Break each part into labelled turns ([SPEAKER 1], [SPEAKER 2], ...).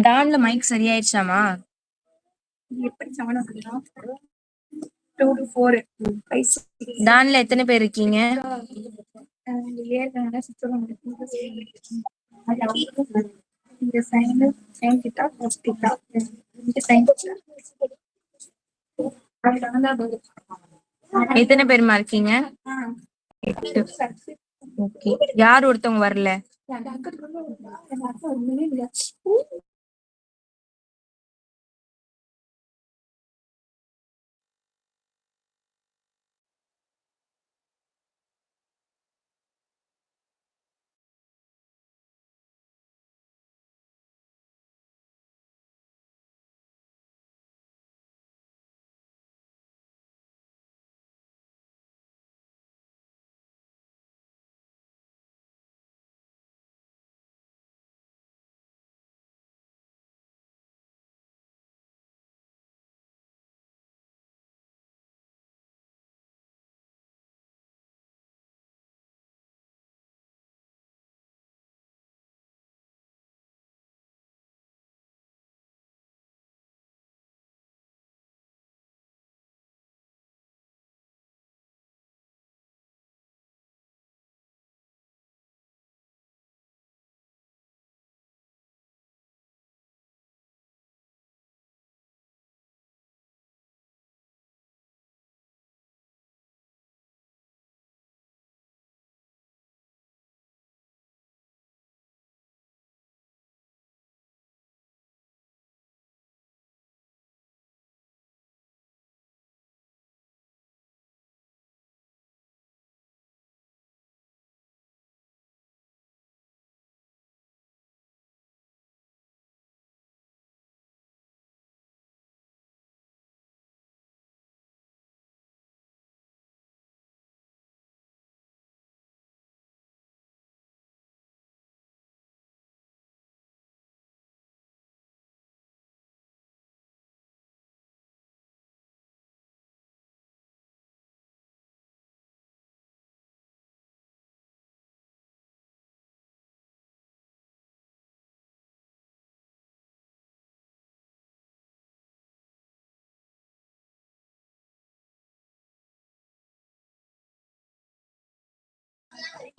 [SPEAKER 1] டான்ல mic சரியாயிடுச்சாமா?
[SPEAKER 2] எப்படி 7 அப்படின்னா 2 to 4 5
[SPEAKER 1] டான்ல எத்தனை பேர் இருக்கீங்க?
[SPEAKER 2] 7 சுத்தம் இந்த சைன் கிட்டா ஃபர்ஸ்ட் கிட்டா இந்த சைன்
[SPEAKER 1] எத்தனை பேருமா இருக்கீங்க? 8. ஓகே. யார் ஒருத்தவங்க வரல?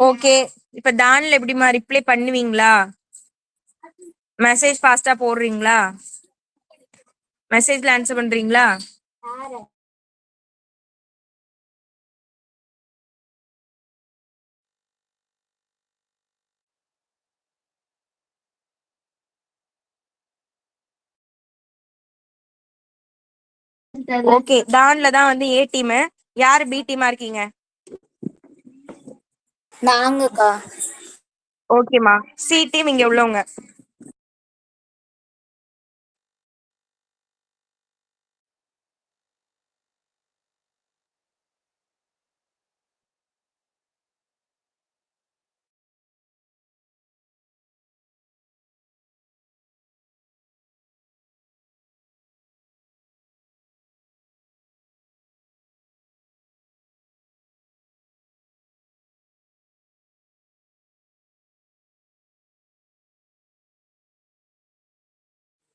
[SPEAKER 1] ஓகே. இப்ப டான்ல எப்படிமா ரிப்ளை பண்ணுவீங்களா? மெசேஜ் ஃபாஸ்டா போடுறீங்களா? மெசேஜ்ல ஆன்சர் பண்றீங்களா? ஓகே. டான்ல தான் வந்து ஏ டீம். யாரு பி டீமா இருக்கீங்க?
[SPEAKER 3] நாங்கக்கா.
[SPEAKER 1] ஓகேமா. சி டீம் இங்க உள்ளவங்க.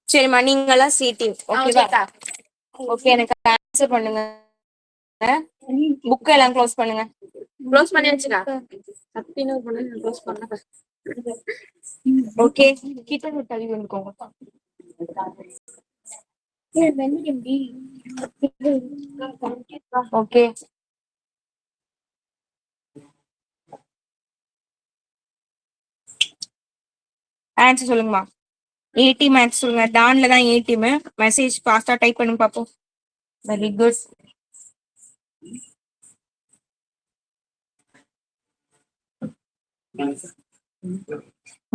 [SPEAKER 1] சரிம்மா, நீங்களாம் சி டீம். ஓகேவா? ஓகே, எனக்கு ஆன்சர் பண்ணுங்க. புக் எல்லாம் க்ளோஸ் பண்ணுங்க. க்ளோஸ் பண்ணியாச்சுடா. சத்தியமா பண்ணி க்ளோஸ் பண்ணல. ஓகே, கிட்ட தள்ளி வந்துக்கோங்க. ஓகே, ஆன்சர் சொல்லுங்கம்மா. ஏ டீம் ஆன்சர் சொல்லுங்க. டான்ல தான் ஏ டீம். மெசேஜ் ஃபாஸ்டா டைப் பண்ணுங்க பாப்போம். Very good.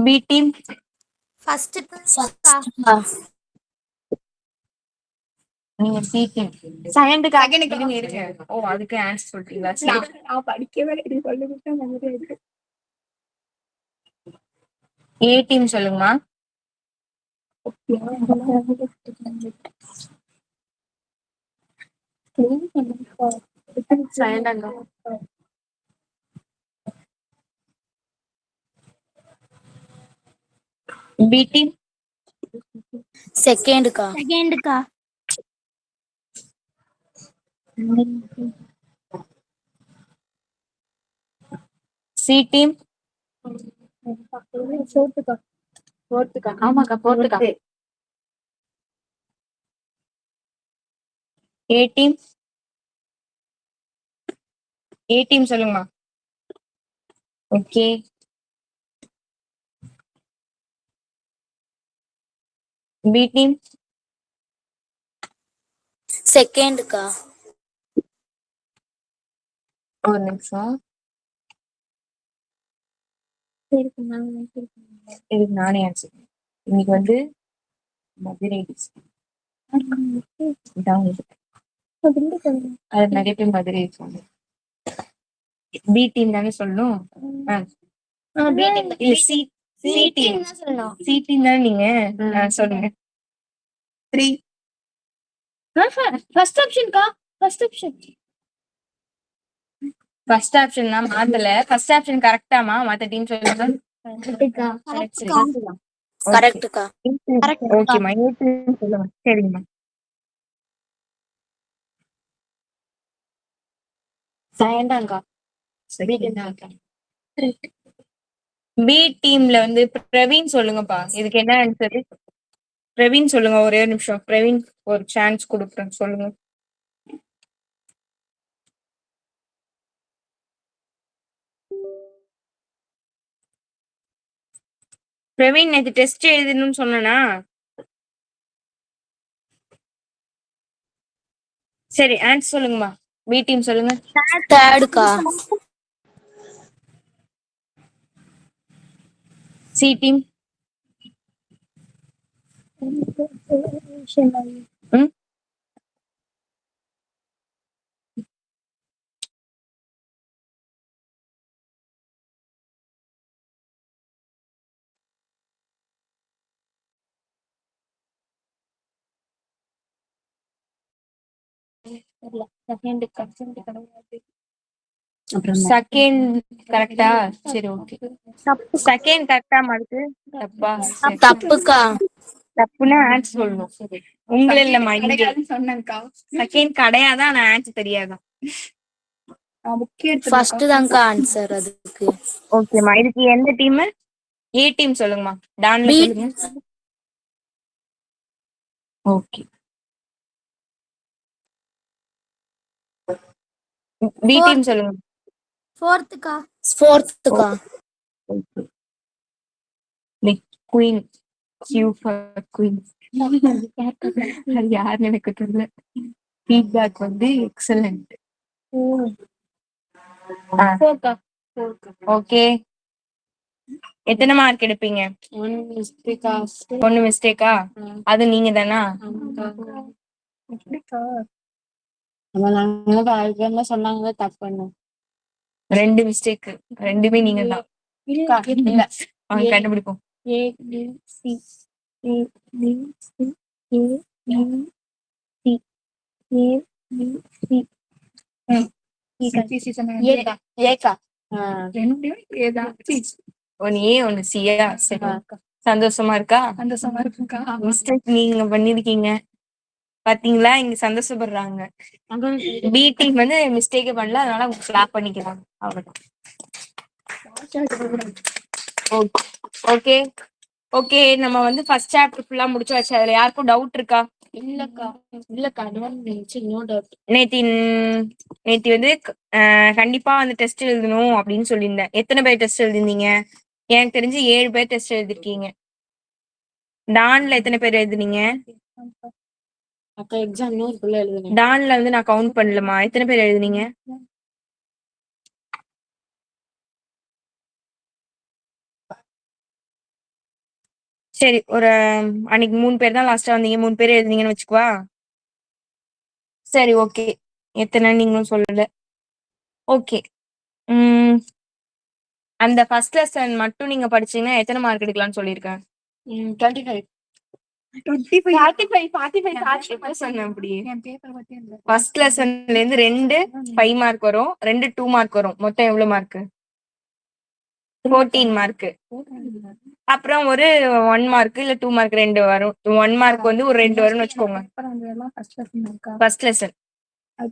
[SPEAKER 1] B team
[SPEAKER 3] first
[SPEAKER 1] நீங்க சி டீம். செகண்டுக்கு இருக்கு. ஓ, அதுக்கு ஆன்சர் சொல்றீங்களா? சரி.
[SPEAKER 2] நான் படிக்கவே இல்லை சொல்லிவிட்டேன் மெமரி இருக்கு.
[SPEAKER 1] ஏ டீம் சொல்லுங்கம்மா. பி டீம்
[SPEAKER 3] செகண்டுக்கா.
[SPEAKER 4] செகண்டுக்கா.
[SPEAKER 1] சி டீம்
[SPEAKER 2] ஃபோர்த்துக்கா.
[SPEAKER 5] ஃபோர்த்துக்கா. ஆமாக்கா ஃபோர்த்துக்கா.
[SPEAKER 1] ஏ டீம் ஏ டீம் சொல்லுங்கம்மா. ஓகே. பி டீம்
[SPEAKER 3] செகண்டுக்கா.
[SPEAKER 1] ஒரு நிமிஷம். இதுக்கு நானே ஆன்சர். இன்னைக்கு வந்து மதுரை district. இதான் இது. அது நிறைய பேர் மதுரை சொன்னாங்க. பி டீம் தானே சொல்லணும். இல்ல சி டீம்
[SPEAKER 4] தான் சொல்லணும்.
[SPEAKER 1] சி டீம் தானே நீங்க. சொல்லுங்க.
[SPEAKER 2] 3.
[SPEAKER 4] ஃபர்ஸ்ட் ஆப்ஷன்க்கா. First option.
[SPEAKER 1] ஃபர்ஸ்ட் ஆப்ஷன் தான் மாத்தல. First option கரெக்டாமா? மத்த டீம் சொல்லுங்க.
[SPEAKER 4] கரெக்ட்டுக்கா.
[SPEAKER 3] கரெக்ட்டுக்கா.
[SPEAKER 1] ஓகேமா. ஏ டீம் சொல்லுங்க. சரிங்கம்மா.
[SPEAKER 5] செகண்டாக்கா. செகண்டாக்கா.
[SPEAKER 1] பி டீம்ல வந்து பிரவீன் சொல்லுங்கப்பா. இதுக்கு என்ன ஆன்சர்? பிரவீன் சொல்லுங்க. ஒரே ஒரு நிமிஷம். பிரவீன் ஒரு சான்ஸ் கொடுக்குறேன். சொல்லுங்க. பிரவீன் நேற்று டெஸ்ட் எழுதணும்னு சொன்னனா? சரி ஆன்சர் சொல்லுங்கம்மா. பி டீம் சொல்லுங்க.
[SPEAKER 3] தேர்டுக்கா.
[SPEAKER 1] சி டீம் செகண்ட் கரெக்டா? சரி ஓகே. செகண்ட் கரெக்டா மாடுக்கு தப்பா? சரி.
[SPEAKER 3] தப்புக்கா.
[SPEAKER 1] தப்புன்னா ஆன்சர் சொல்லணும். உங்களை இல்லம்மா.
[SPEAKER 2] சொன்னேன்க்கா.
[SPEAKER 1] செகண்ட் கிடையாதான். ஆனா ஆன்சர் தெரியாதான்.
[SPEAKER 3] ஃபர்ஸ்ட் தான்க்கா ஆன்சர் அதுக்கு.
[SPEAKER 1] ஓகேம்மா. இதுக்கு எந்த டீம்? ஏ டீம் சொல்லுங்கம்மா. டான்ல
[SPEAKER 3] பி.
[SPEAKER 1] சொல்லுங்க. ஓகே. பி டீம் சொல்லுங்க.
[SPEAKER 4] ஃபோர்த்துக்கா.
[SPEAKER 3] ஃபோர்த்துக்கா.
[SPEAKER 1] Like queen. Q for queen. அது யாருன்னு எனக்கு தெரியல. ஃபீட்பேக் வந்து எக்ஸலண்ட். ஓகே. எத்தனை மார்க் எடுப்பீங்க?
[SPEAKER 5] 1 மிஸ்டேக்கா.
[SPEAKER 1] 1 மிஸ்டேக்கா? அது நீங்க தானா?
[SPEAKER 2] எப்படிக்கா?
[SPEAKER 5] நாங்க வாழ்க்கையில சொன்னாங்க தப்பு பண்ணோம்.
[SPEAKER 1] 2 மிஸ்டேக். ரெண்டுமே நீங்க தான். இல்ல அவங்க கண்டுபிடிப்போம்.
[SPEAKER 2] A B C A B C A B C A B C.
[SPEAKER 5] ஏக்கா.
[SPEAKER 2] ரெண்டும் ஏதான்.
[SPEAKER 1] ஒன்னு ஏ ஒன்னு சியா? சரி. சந்தோஷமா இருக்கா?
[SPEAKER 2] சந்தோஷமா இருக்குக்கா.
[SPEAKER 1] மிஸ்டேக் நீங்க பண்ணிருக்கீங்க பாத்தீங்களா? இங்க சந்தோஷப்படுறாங்க. பி டீம் வந்து மிஸ்டேக்கே பண்ணல. அதனால அவங்க கிளாப் பண்ணிக்கிறாங்க. அவ்வளவுதான். Okay okay. நம்ம வந்து ஃபர்ஸ்ட் சாப்டர் ஃபுல்லா முடிச்சாச்சு. அதுல யாருக்கும் டவுட் இருக்கா?
[SPEAKER 5] இல்லக்கா. அது வந்து நோ டவுட்.
[SPEAKER 1] நேத்தி வந்து கண்டிப்பா அந்த டெஸ்ட் எழுதணும் அப்படின்னு சொல்லியிருந்தேன். எத்தனை பேர் டெஸ்ட் எழுதிருந்தீங்க? எனக்கு தெரிஞ்சு 7 பேர் டெஸ்ட் எழுதிருக்கீங்க. டான்ல எத்தனை பேர் எழுதுனீங்க?
[SPEAKER 5] அக்கா எக்ஸாம் இன்னும் எழுதுனேன்.
[SPEAKER 1] டான்ல வந்து நான் கவுண்ட் பண்ணலமா. எத்தனை பேர் எழுதுனீங்க? சரி. ஒரு அன்னைக்கு 3 பேர் தான் லாஸ்டா வந்தீங்க. 3 பேர் எழுதுனீங்கன்னு வச்சுக்குவா. சரி ஓகே. எத்தனை நீங்களும் சொல்லல. ஓகே. அந்த ஃபர்ஸ்ட் லெசன் மட்டும் நீங்க படிச்சீங்கன்னா எத்தனை மார்க் எடுக்கலாம்னு சொல்லியிருக்கேன்?
[SPEAKER 5] 25.
[SPEAKER 1] 45 சொன்னேன். அப்படியே ஃபர்ஸ்ட் லெசன்ல இருந்து 2 5 மார்க் வரும். 2 2 மார்க் வரும். மொத்தம் எவ்வளவு மார்க்? 14 மார்க். அப்புறம் ஒரு 1 மார்க் இல்ல 2 மார்க் 2 வரும். 1 மார்க் வந்து ஒரு 2 வரும்னு வச்சுக்கோங்க. ஃபர்ஸ்ட் லெசன்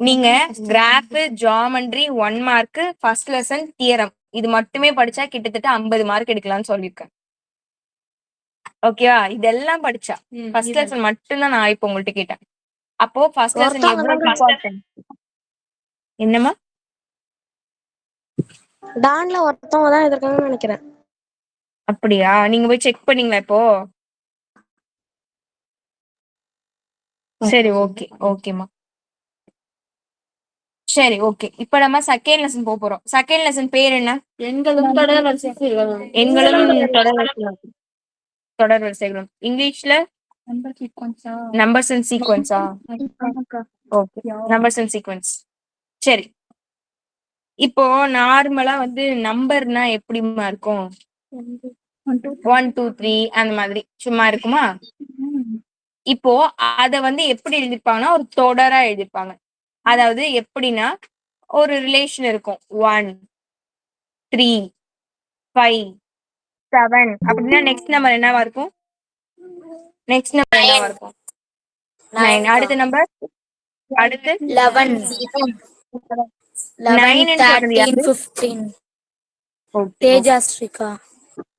[SPEAKER 1] நீங்க graph, geometry 1 mark, first lesson theorem இது மட்டுமே படிச்சா கிட்டத்தட்ட 50 மார்க் எடுக்கலாம்னு சொல்லியிருக்கேன். ஓகேவா? இதெல்லாம் படிச்சா ஃபர்ஸ்ட் லெசன் மட்டும் தான் நான் இப்ப உங்கள்ட்ட கேட்டேன். அப்போ ஃபர்ஸ்ட் லெசன் எவ்வளவு இம்பார்ட்டன்ட்? என்னமா?
[SPEAKER 2] டான்ல ஒருத்தவங்க தான் இருக்காங்கன்னு நினைக்கிறேன்.
[SPEAKER 1] அப்படியா? நீங்க போய் செக் பண்ணீங்களா இப்போ? சரி, ஓகே ஓகேமா. சரி, ஓகே. இப்ப நம்ம செகண்ட் லெசன் போறோம். செகண்ட் லெசன் பேர் என்ன?
[SPEAKER 5] எண்களும் தொடர் வரிசைகளும்.
[SPEAKER 1] எண்களும் தொடர் வரிசைகளும். இங்கிலீஷ்ல நம்பர்ஸ் அண்ட் சீக்வன்ஸா? Okay, numbers and sequence. சரி, இப்போ நார்மலா வந்து நம்பர்னா எப்படிமா இருக்கும்? 1 2 3 அந்த மாதிரி சும்மா இருக்குமா? இப்போ அத வந்து எப்படி எழுதிருப்பாங்கன்னா ஒரு தொடரா எழுதிருப்பாங்க. அதாவது எப்படின்னா ஒரு ரிலேஷன் இருக்கும். 1 3 5 7 அப்படின்னா நெக்ஸ்ட் நம்பர் என்னவா இருக்கும்? நெக்ஸ்ட் நம்பர் என்னவா இருக்கும்? 9. அடுத்த நம்பர் அடுத்து
[SPEAKER 3] 11 11
[SPEAKER 1] 9 சொன்னது
[SPEAKER 3] 13
[SPEAKER 1] யாரு?
[SPEAKER 3] 15
[SPEAKER 1] ஓகே,
[SPEAKER 3] தேஜாஸ்ரீகா.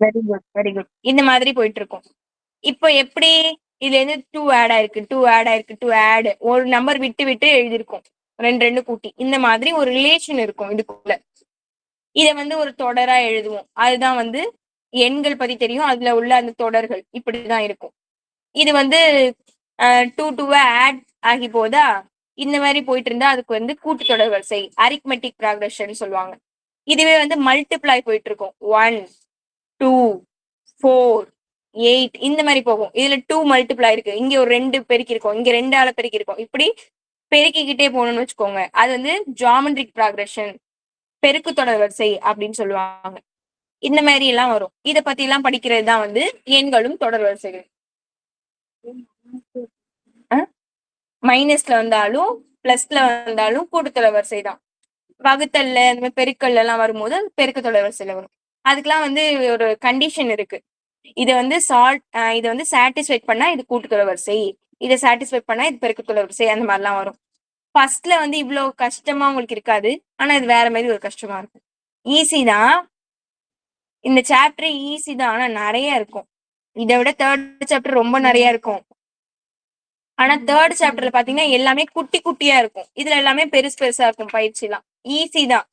[SPEAKER 1] Very good very good. இந்த மாதிரி போயிட்டு இருக்கும். இப்போ எப்படி இதுல இருந்து 2 ஆட் ஆயிருக்கு, 2 ஆட் ஆயிருக்கு, 2 ஆட் ஒரு நம்பர் விட்டு விட்டு எழுதிருக்கும். 2 2 கூட்டி இந்த மாதிரி ஒரு ரிலேஷன் இருக்கும் இதுக்குள்ள. இத வந்து ஒரு தொடரா எழுதுவோம். அதுதான் வந்து எண்கள் பத்தி தெரியும். அதுல உள்ள அந்த தொடர்கள் இப்படிதான் இருக்கும். இது வந்து 2 2 ஆட் ஆகி போதா இந்த மாதிரி போயிட்டு இருந்தா அதுக்கு வந்து கூட்டுத்தொடர் வரிசை அரித்மெட்டிக் ப்ராக்ரஷன் சொல்லுவாங்க. இதுவே வந்து மல்டிப்ளை போயிட்டு இருக்கும். 1 2 4 8 இந்த மாதிரி போகும். இதுல 2 மல்டிப்ளை இருக்கு, இங்க ஒரு 2 பெருக்கி இருக்கும், இங்க 2 ஆல பெருக்கி இருக்கும். இப்படி பெருக்கிக்கிட்டே போகணும்னு வச்சுக்கோங்க. அது வந்து ஜியோமெட்ரிக் ப்ராக்ரஷன் பெருக்கு தொடர் வரிசை அப்படின்னு சொல்லுவாங்க. இந்த மாதிரி எல்லாம் வரும். இத பத்தி எல்லாம் படிக்கிறது தான் வந்து எண்களும் தொடர் வரிசைகள். மைனஸ்ல வந்தாலும் பிளஸ்ல வந்தாலும் கூட்டுத்தொடர் வரிசை தான். வகுத்தல்ல இந்த மாதிரி பெருக்கல்ல எல்லாம் வரும்போது பெருக்கு தொடர் வரிசையில வரும். அதுக்கெல்லாம் வந்து ஒரு கண்டிஷன் இருக்கு. இதை வந்து இதை வந்து சாட்டிஸ்ஃபை பண்ணா இது கூட்டுத்தொடர் வரிசை, இதை சாட்டிஸ்ஃபை பண்ணா இது பெருக்கு தொடர் வரிசை, அந்த மாதிரிலாம் வரும். ஃபர்ஸ்ட்ல வந்து இவ்வளவு கஷ்டமா உங்களுக்கு இருக்காது. ஆனா இது வேற மாதிரி ஒரு கஷ்டமா இருக்கும். ஈஸி தான், இந்த சாப்டர் ஈஸி தான். ஆனா நிறைய இருக்கும். இதை விட தேர்ட் சாப்டர் ரொம்ப நிறைய இருக்கும். ஆனா தேர்ட் சாப்டர்ல பாத்தீங்கன்னா எல்லாமே குட்டி குட்டியா இருக்கும். இதுல எல்லாமே பெருசு பெருசா இருக்கும். பயிற்சி எல்லாம் ஈஸி தான்,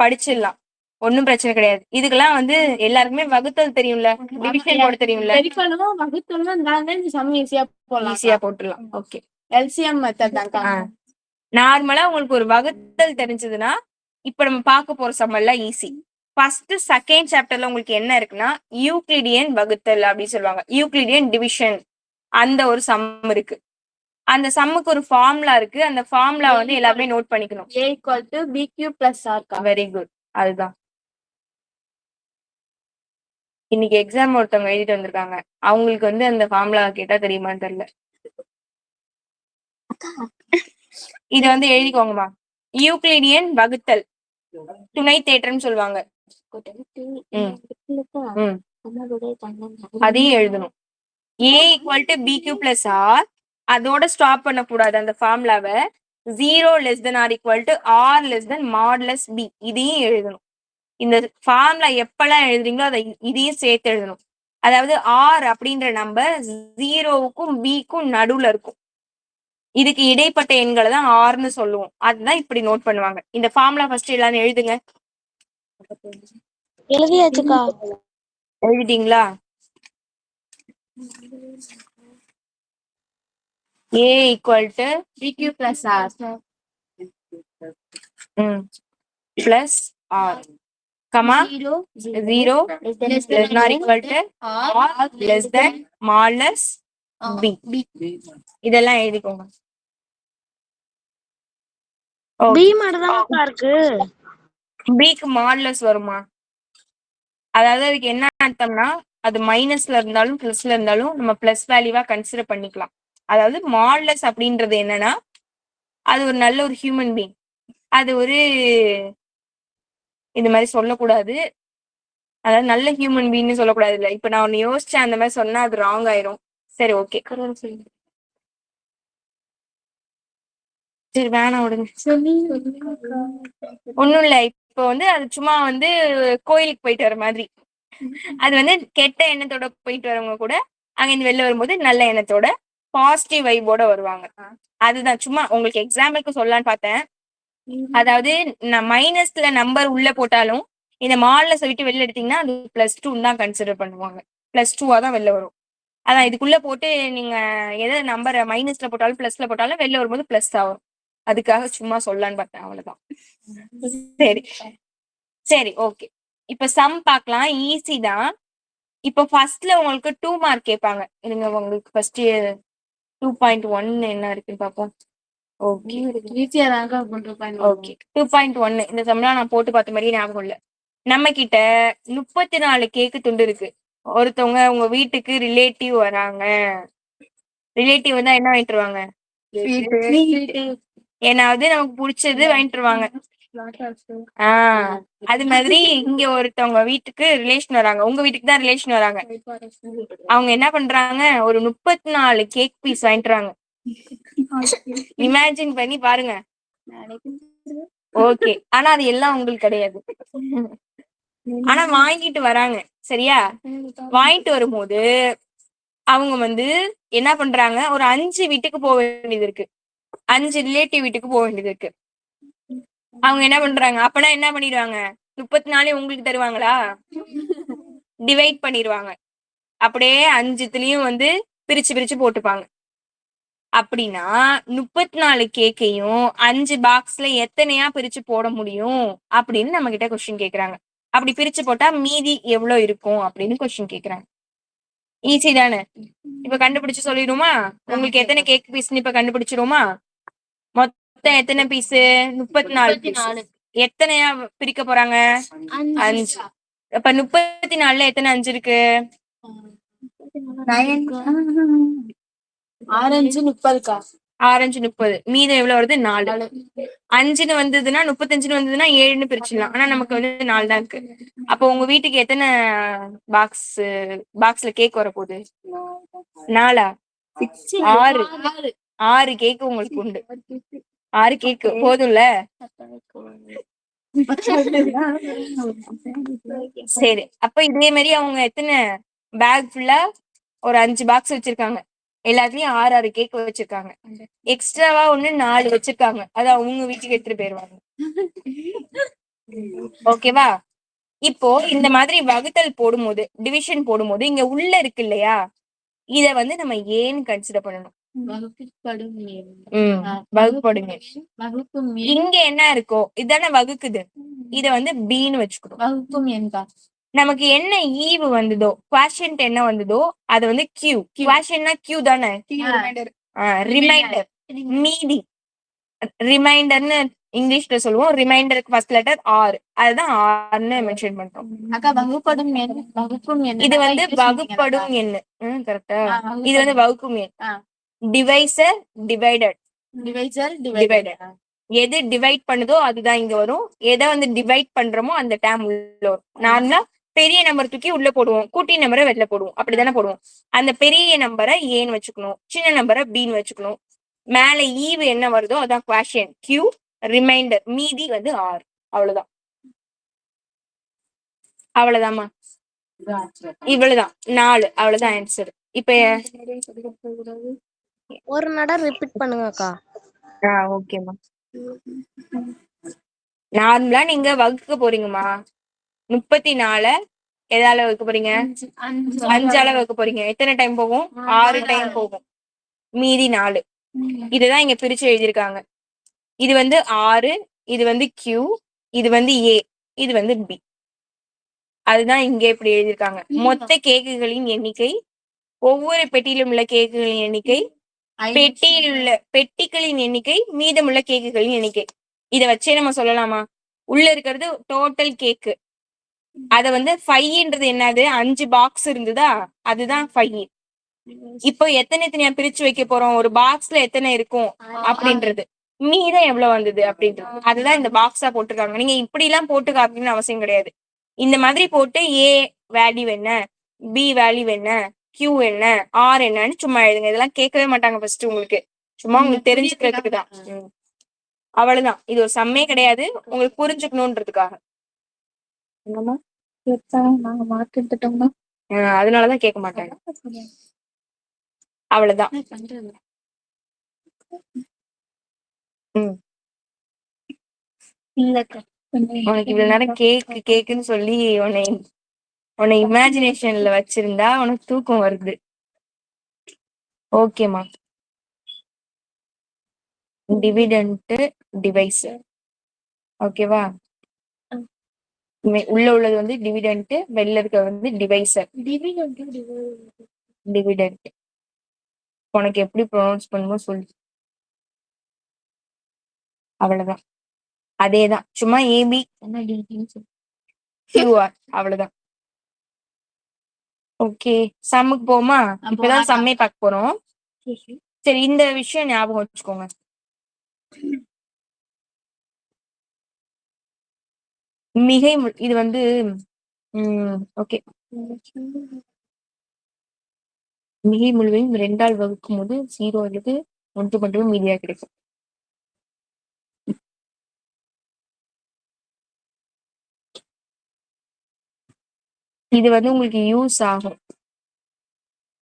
[SPEAKER 1] படிச்சிடலாம், ஒன்னும் பிரச்சனை கிடையாது. இதுக்கெல்லாம் வந்து எல்லாருக்குமே வகுத்தல் தெரியும்ல, டிவிஷன் போட தெரியும்ல.
[SPEAKER 5] பெருக்கலும் வகுத்தலும் தான் இந்த சம் ஈஸியா போடலாம்.
[SPEAKER 1] ஈஸியா போட்டுடலாம். ஓகே,
[SPEAKER 5] எல்சிஎம் மெத்தட் தான்.
[SPEAKER 1] நார்மலா உங்களுக்கு ஒரு வகுத்தல் தெரிஞ்சதுன்னா இப்ப நம்ம பார்க்க போற சம் எல்லாம் ஈஸி. ஃபர்ஸ்ட் செகண்ட் சாப்டர்ல உங்களுக்கு என்ன இருக்குன்னா யூக்ளிடியன் வகுத்தல் அப்படின்னு சொல்லுவாங்க. யூக்ளிடியன் டிவிஷன் அந்த ஒரு சம் இருக்கு. அந்த சம்முக்கு ஒரு ஃபார்முலா இருக்கு. அந்த ஃபார்முலா வந்து எல்லாருமே நோட் பண்ணிக்கணும்.
[SPEAKER 5] A = BQ + R.
[SPEAKER 1] Very good. அதுதான் இன்னைக்கு எக்ஸாம் ஒருத்தவங்க எழுதிட்டு வந்திருக்காங்க. அவங்களுக்கு வந்து அந்த ஃபார்முலா கேட்டா தெரியுமான்னு தெரியல. இத வந்து எழுதிக்கோங்கம்மா. யூக்ளிடியன் வகுத்தல் துணை தேற்றம்னு சொல்லுவாங்க. அதையும் எழுதணும். A = BQ + R. அதோட ஸ்டாப் பண்ணக்கூடாது. அந்த ஃபார்முலாவை 0 < R = R (mod B) இதையும் எழுதணும். இந்த ஃபார்முலா எப்பெல்லாம் எழுதுறீங்களோ அதை இதையும் சேர்த்து எழுதணும். அதாவது R அப்படின்ற நம்பர் 0க்கும் B-க்கும் நடுவுல இருக்கும். இதுக்கு இடைப்பட்ட எண்களை தான் ஆர்னு சொல்லுவோம். அதுதான் இப்படி நோட் பண்ணுவாங்க. இந்த ஃபார்முலா ஃபர்ஸ்ட் எல்லாரும் எழுதுங்க.
[SPEAKER 2] எழுதியாச்சுக்கா.
[SPEAKER 1] எழுதிட்டீங்களா? A =
[SPEAKER 5] BQ + R.
[SPEAKER 1] plus R, comma 0 less than or equal to R less than modulus B. இதெல்லாம் எழுதிக்கோங்க.
[SPEAKER 2] பி மட்டும் தான் இருக்கு.
[SPEAKER 1] பிக்கு மாடுலஸ் வருமா? அதாவது அதுக்கு என்ன அர்த்தம்னா அது மைனஸ்ல இருந்தாலும் பிளஸ்ல இருந்தாலும் நம்ம பிளஸ் வேல்யூவா கன்சிடர் பண்ணிக்கலாம். அதாவது மாடுலஸ் அப்படின்றது என்னன்னா அது ஒரு நல்ல ஒரு ஹியூமன் பீயிங். அது ஒரு இந்த மாதிரி சொல்லக்கூடாது. அதாவது நல்ல ஹியூமன் பீன்னு சொல்லக்கூடாது இல்ல. இப்ப நான் ஒன்னு யோசிச்சேன் அந்த மாதிரி சொன்னா அது ராங் ஆயிரும். சரி ஓகே சரி வேணாம் விடுங்க. ஒண்ணும் இல்ல. இப்போ வந்து அது சும்மா வந்து கோயிலுக்கு போயிட்டு வர மாதிரி. அது வந்து கெட்ட எண்ணத்தோட போயிட்டு வரவங்க கூட அங்க இருந்து வெளில வரும்போது நல்ல எண்ணத்தோட பாசிட்டிவ் வைபோட வருவாங்க. அதுதான் சும்மா உங்களுக்கு எக்ஸாம்பிளுக்கு சொல்லலான்னு பார்த்தேன். அதாவது நான் மைனஸ்ல நம்பர் உள்ள போட்டாலும் இந்த மால்ல சொல்லிட்டு வெளில எடுத்தீங்கன்னா அது +2 தான் கன்சிடர் பண்ணுவாங்க. +2 தான் வெளில வரும். அதான் இதுக்குள்ள போட்டு நீங்க எதை நம்பர் மைனஸ்ல போட்டாலும் பிளஸ்ல போட்டாலும் வெளில வரும்போது பிளஸ் ஆகும். அதுக்காக சும்மா சொல்லலான்னு பார்த்தேன், அவ்வளவுதான். சரி சரி ஓகே. இப்ப சம் பார்க்கலாம். ஈஸி தான். இப்போ ஃபர்ஸ்ட்ல உங்களுக்கு 2 மார்க் கேட்பாங்க. இருங்க உங்களுக்கு ஃபர்ஸ்ட் 2.1 என்ன இருக்குன்னு பார்ப்போம். ஓகே
[SPEAKER 5] ஈஸியா தாங்க பண்றேன்.
[SPEAKER 1] ஓகே 2.1 இந்த சம்லாம் நான் போட்டு பார்த்த மாதிரியே ஞாபகம் இல்ல. நம்ம கிட்ட 34 கேக்கு துண்டு இருக்கு. ஒருத்தவங்க உங்க வீட்டுக்கு ரிலேட்டிவ் வராங்க. ரிலேட்டிவ் வந்தா என்ன வாங்கிட்டு வருவாங்க? ஏனாவது நமக்கு பிடிச்சது வாங்கிட்டு வருவாங்க. அது மாதிரி இங்க ஒருத்தவங்க வீட்டுக்கு ரிலேஷன் வராங்க. உங்க வீட்டுக்கு தான் ரிலேஷன் வராங்க. அவங்க என்ன பண்றாங்க? ஒரு 34 கேக் பீஸ் வாங்கிட்டு வராங்க. இமேஜின் பண்ணி பாருங்க. ஓகே ஆனா அது எல்லாம் உங்களுக்கு கிடையாது. ஆனா வாங்கிட்டு வராங்க. சரியா? வாங்கிட்டு வரும்போது அவங்க வந்து என்ன பண்றாங்க? ஒரு 5 வீட்டுக்கு போக வேண்டியது இருக்கு. 5 ரிலேட்டிவ் வீட்டுக்கு போக வேண்டியது இருக்கு. அவங்க என்ன பண்றாங்க? அப்பனா என்ன பண்ணிடுவாங்க? 34 உங்களுக்கு தருவாங்களா? டிவைட் பண்ணிடுவாங்க. அப்படியே 5த்துலயும் வந்து பிரிச்சு பிரிச்சு போட்டுப்பாங்க. அப்படின்னா 34 கேக்கையும் 5 பாக்ஸ்ல எத்தனையா பிரிச்சு போட முடியும் அப்படின்னு நம்ம கிட்ட கொஸ்டின் கேக்குறாங்க. அப்படி பிரிச்சு போட்டா மீதி எவ்வளவு இருக்கும் அப்படின்னு கொஸ்டின் கேக்குறாங்க. ஈஸி தானே? இப்ப கண்டுபிடிச்சு சொல்லிடுமா? உங்களுக்கு எத்தனை கேக் பீஸ்ன்னு இப்ப கண்டுபிடிச்சிருமா? மொத்தம் எத்தனை பீஸ்? 34 பீஸ். எத்தனையா பிரிக்க போறாங்க? 5. அப்ப 34ல எத்தனை 5 இருக்கு?
[SPEAKER 5] ஆரஞ்சு 30.
[SPEAKER 1] ஆரஞ்சு 30. மீதம் எவ்வளவு வருது? 4. 5ன்னு வந்ததுன்னா 35ன்னு வந்ததுன்னா 7ன்னு பிரிச்சிடலாம். ஆனா நமக்கு வந்து 4 தான் இருக்கு. அப்போ உங்க வீட்டுக்கு எத்தனை பாக்ஸ்ல கேக் வரப்போகுது? 4 6. 6 கேக் உங்களுக்கு உண்டு. 6 கேக் போதும்ல? சரி அப்ப இதே மாதிரி அவங்க எத்தனை பேக் ஃபுல்லா ஒரு 5 பாக்ஸ் வச்சிருக்காங்க. எல்லாத்துலயும் 6 கேக் வச்சிருக்காங்க. எக்ஸ்ட்ராவா ஒண்ணு 4 வச்சிருக்காங்க. அது அவங்க வீட்டுக்கு எடுத்துட்டு போயிருவாங்க. ஓகேவா? இப்போ இந்த மாதிரி வகுத்தல் போடும்போது டிவிஷன் போடும்போது இங்க உள்ள இருக்கு இல்லையா? இத வந்து நம்ம ஏன்னு கன்சிடர் பண்ணணும்.
[SPEAKER 5] வகுப்படும்
[SPEAKER 1] இங்க என்ன இருக்கோ இதானே வகுக்குது. இத வந்து பீன்னு வச்சுக்கணும்.
[SPEAKER 5] வகுப்பும் எண்பா.
[SPEAKER 1] நமக்கு என்ன ஈவு வந்ததோ குவாஷன்ட் என்ன வந்ததோ அது வந்து கியூ. குவாஷன்னா கியூ தானே? ரிமைண்டர் மீதி. ரிமைண்டர்னு இங்கிலீஷ்ல சொல்லுவோம். ரிமைண்டருக்கு ஃபர்ஸ்ட் லெட்டர் ஆர். அதுதான் ஆர்னு மென்ஷன் பண்றோம்.
[SPEAKER 5] அக்கா வகுப்படும் எண் வகுப்பும் எண்
[SPEAKER 1] இது வந்து வகுப்படும் எண். கரெக்டா? இது வந்து வகுக்கும் எண். Divisor divided.
[SPEAKER 5] Divisor
[SPEAKER 1] divided. எது டிவைட் பண்ணுதோ அதுதான் இங்க வரும். எதை வந்து டிவைட் பண்றோமோ அந்த டேம் உள்ள வரும். நார்மலா பெரிய நம்பர் தூக்கி உள்ள போடுவோம். கூட்டி நம்பரை வெளில போடுவோம். அப்படித்தானே போடுவோம். அந்த பெரிய நம்பரை ஏன்னு வச்சுக்கணும். சின்ன நம்பரை பின்னு வச்சுக்கணும். மேல ஈவு என்ன வருதோ அதான் குவாஷன் கியூ. ரிமைண்டர் மீதி வந்து ஆர். அவ்வளவுதான். அவ்வளவுதாம்மா. இவ்வளவுதான் 4. அவ்வளவுதான் ஆன்சர். இப்ப
[SPEAKER 3] ஒரு நட ரிப்பீட் பண்ணுங்கக்கா.
[SPEAKER 1] ஓகேம்மா. நார்மலா நீங்க வகுக்க போறீங்கம்மா. 34 எதால வகுக்க போறீங்க? 5ஆல வகுக்க போறீங்க. எத்தனை டைம் போகும்? 6 டைம் போகும். மீதி 4. இதுதான் இங்க பிரிச்சு எழுதியிருக்காங்க. இது வந்து 6, இது வந்து Q, இது வந்து A, இது வந்து B. அதுதான் இங்க இப்படி எழுதியிருக்காங்க. மொத்த கேக்குகளின் எண்ணிக்கை, ஒவ்வொரு பெட்டியிலும் உள்ள கேக்குகளின் எண்ணிக்கை, பெட்டியில் உள்ள பெட்டிகளின் எண்ணிக்கை, மீதமுள்ள கேக்குகளின் எண்ணிக்கை. இத வச்சே நம்ம சொல்லலாமா? உள்ள இருக்கிறது டோட்டல் கேக்கு. அத வந்து 5ன்றது என்னது? 5 பாக்ஸ் இருந்ததா? அதுதான் 5. இப்போ எத்தனையா பிரிச்சு வைக்க போறோம்? ஒரு பாக்ஸ்ல எத்தனை இருக்கும் அப்படின்றது. மீதம் எவ்வளவு வந்தது அப்படின்றது. அதுதான் இந்த பாக்ஸா போட்டுருக்காங்க. நீங்க இப்படி எல்லாம் போட்டு காட்டணும்னு அவசியம் கிடையாது. இந்த மாதிரி போட்டு ஏ வேல்யூ என்ன, பி வேல்யூ என்ன, கியூ என்ன, ஆர் என்னன்னு சும்மா எழுதுங்க. இதெல்லாம் கேட்கவே மாட்டாங்க ஃபர்ஸ்ட் உங்களுக்கு, சும்மா உங்களுக்கு தெரிஞ்சுக்கிறதுக்கு தான். அவ்வளவுதான். இது ஒரு சம்மே கிடையாது, உங்களுக்கு புரிஞ்சுக்கணும்ன்றதுக்காக. என்னமா
[SPEAKER 2] நாங்க மார்க் எடுத்துட்டோம்னா
[SPEAKER 1] அதனாலதான் கேட்க மாட்டாங்க. அவ்வளவுதான்.
[SPEAKER 2] இல்லக்கா.
[SPEAKER 1] உனக்கு இவ்வளவு நேரம் கேக்குன்னு சொல்லி உன்னை இமேஜினேஷன்ல வச்சிருந்தா உனக்கு தூக்கம் வருது. ஓகேமா. Dividend device. ஓகேவா? உள்ள உள்ளது வந்து டிவிடெண்ட், வெளில இருக்க வந்து டிவைசர். டிவிடெண்ட் உனக்கு எப்படி ப்ரொனவுன்ஸ் பண்ணுமோ சொல்லு. அவ்வளவுதான். அதேதான். சும்மா ஏபி கியூஆர் அவ்வளவுதான். ஓகே, சம்முக்கு போமா? இப்பதான் சம்மே பார்க்க போறோம். சரி, இந்த விஷயம் ஞாபகம் வச்சுக்கோங்க. மிகை இது வந்து ஓகே, மிகை முழுவையும் 2ஆல் வகுக்கும் போது 0 அல்லது 1 மட்டுமே மீதியா கிடைக்கும். இது வந்து உங்களுக்கு யூஸ் ஆகும்.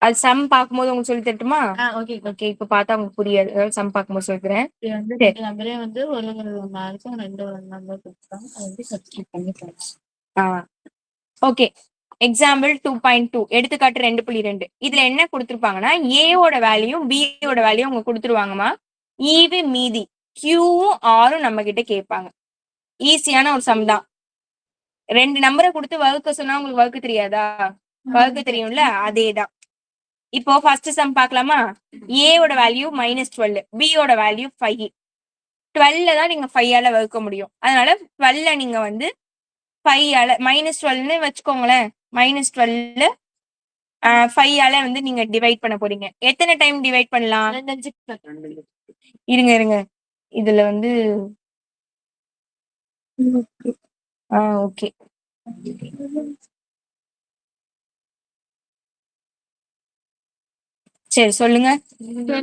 [SPEAKER 1] அது சம் பார்க்கும்போது உங்களுக்கு சொல்லி தரட்டுமா?
[SPEAKER 5] ஓகே
[SPEAKER 1] ஓகே, இப்ப பார்த்தா உங்களுக்கு புரியாது. அதாவது சம் பார்க்கும்போது சொல்லிக்கிறேன்.
[SPEAKER 5] நம்பரே வந்து ஒரு நாளைக்கும் 2 நம்பர் கொடுத்தாங்க. அது வந்து சப்ஸ்டிட் பண்ணி
[SPEAKER 1] ஓகே, எக்ஸாம்பிள் 2.2 எடுத்துக்காட்டு 2.2. இதுல என்ன கொடுத்துருப்பாங்கன்னா, ஏயோட வேல்யூயும் பியோட வேல்யூ அவங்க கொடுத்துருவாங்கம்மா. ஈவு மீதி கியூவும் ஆரும் நம்ம கிட்ட கேட்பாங்க. ஈஸியான ஒரு சம் தான். 2 நம்பரை கொடுத்து வகுக்க சொன்னா உங்களுக்கு வகுக்க தெரியாதா? வகுக்க தெரியும்ல, அதேதான். இப்போ ஃபர்ஸ்ட் சம் பார்க்கலாமா? ஏயோட வேல்யூ -12, பியோட வேல்யூ 5. 12 தான் நீங்க 5ஆல வகுக்க முடியும். அதனால 12 நீங்க வந்து 5ஆல -12ன்னு வச்சுக்கோங்களேன். -12 5ஆல வந்து நீங்க டிவைட் பண்ண போறீங்க. எத்தனை டைம் டிவைட் பண்ணலாம்? இருங்க, இதுல வந்து ஓகே, சரி சொல்லுங்க. 2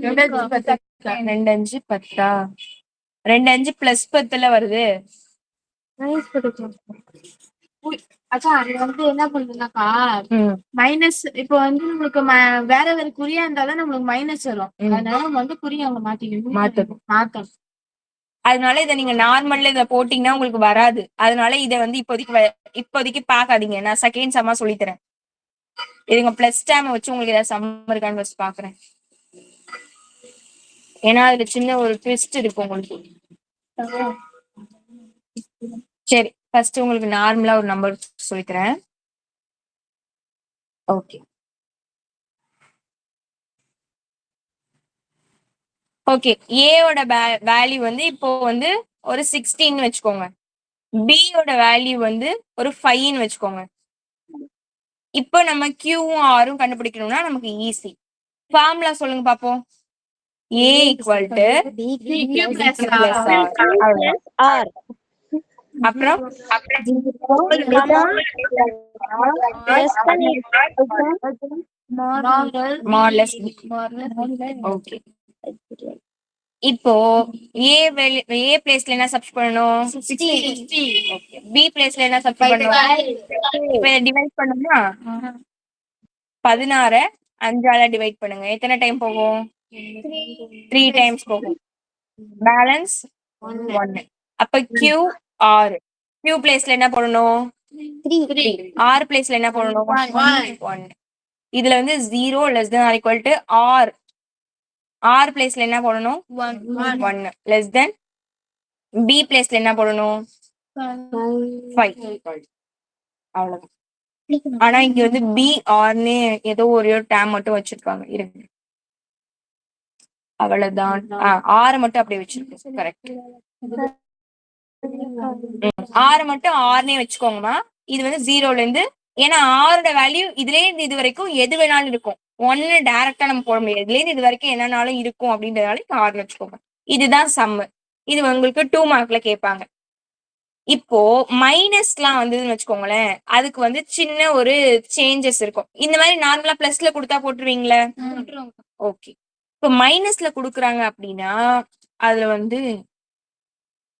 [SPEAKER 1] 5 10. 2 5 +10 வருது.
[SPEAKER 5] அச்சா, அது வந்து என்ன பண்ணுதுனாக்கா, மைனஸ் இப்போ வந்து நம்மளுக்கு வேற குறியா இருந்தாலும் நம்மளுக்கு மைனஸ் வரும். அதனால நம்ம வந்து குறியா அங்க மாத்தணும்.
[SPEAKER 1] அதனால இதை நீங்க நார்மல்ல இதை போட்டீங்கன்னா உங்களுக்கு வராது. அதனால இதை வந்து இப்போதைக்கு பாக்காதீங்க. நான் செகண்ட் சம்மா சொல்லித்தரேன். இதுங்க பிளஸ் டேம் வச்சு உங்களுக்கு ஏதாவது சம் இருக்கான்னு ஃபர்ஸ்ட் பாக்குறேன். ஏன்னா அதுல சின்ன ஒரு ட்விஸ்ட் இருக்கு உங்களுக்கு. சரி, ஃபர்ஸ்ட் உங்களுக்கு நார்மலா ஒரு நம்பர் சொல்லித்தரேன். ஓகே ஓகே, ஏயோட வேல்யூ வந்து இப்போ வந்து ஒரு 16 வச்சுக்கோங்க. பியோட வேல்யூ வந்து ஒரு 5 வச்சுக்கோங்க. இப்போ நம்ம கியூவும் ஆரும் கண்டுபிடிக்கணும்னா நமக்கு ஈஸி. ஃபார்முலா சொல்லுங்க பாப்போம். A equal to B plus R. அப்புறம் ஓகே, இப்போ A பிளேஸ்ல என்ன சப்ஸ்டிட் பண்ணனும்? 60. ஓகே, B பிளேஸ்ல என்ன சப்ஸ்டிட் பண்ணனும்? இப்போ டிவைட் பண்ணோம்னா 16 5ஆல டிவைட் பண்ணுங்க. எத்தனை டைம் போகும்? 3 டைம்ஸ் போகும். பேலன்ஸ் 1. அப்ப Q R. Q பிளேஸ்ல என்ன போடணும்? 3. R பிளேஸ்ல என்ன போடணும்? 1. இதுல வந்து 0 less than or equal to R. R பிளேஸ்ல என்ன போடணும்? 1. less than B பிளேஸ்ல என்ன போடணும்? 5. அவ்வளவுதான். ஆனா இங்க வந்து B Rன்னு ஏதோ ஒரே ஒரு டேம் மட்டும் வச்சிருக்காங்க. இருக்கு, அவ்வளவுதான். R மட்டும் அப்படியே வச்சிருக்கு. கரெக்ட். R மட்டும் Rனே வச்சுக்கோங்கம்மா. இது வந்து 0ல இருந்து, ஏன்னா ஆரோட வேல்யூ இதுல இருந்து இது வரைக்கும் எது வேணாலும் இருக்கும். 1 டைரக்டா நம்ம போட முடியாது. இதுல இருந்து இது வரைக்கும் என்னன்னாலும் இருக்கும் அப்படின்றதால 6 வச்சுக்கோங்க. இதுதான் சம். இது உங்களுக்கு 2 மார்க்ல கேட்பாங்க. இப்போ மைனஸ்லாம் வந்ததுன்னு வச்சுக்கோங்களேன், அதுக்கு வந்து சின்ன ஒரு சேஞ்சஸ் இருக்கும். இந்த மாதிரி நார்மலா பிளஸ்ல குடுத்தா போட்டுருவீங்களா? ஓகே. இப்போ மைனஸ்ல குடுக்குறாங்க அப்படின்னா, அதுல வந்து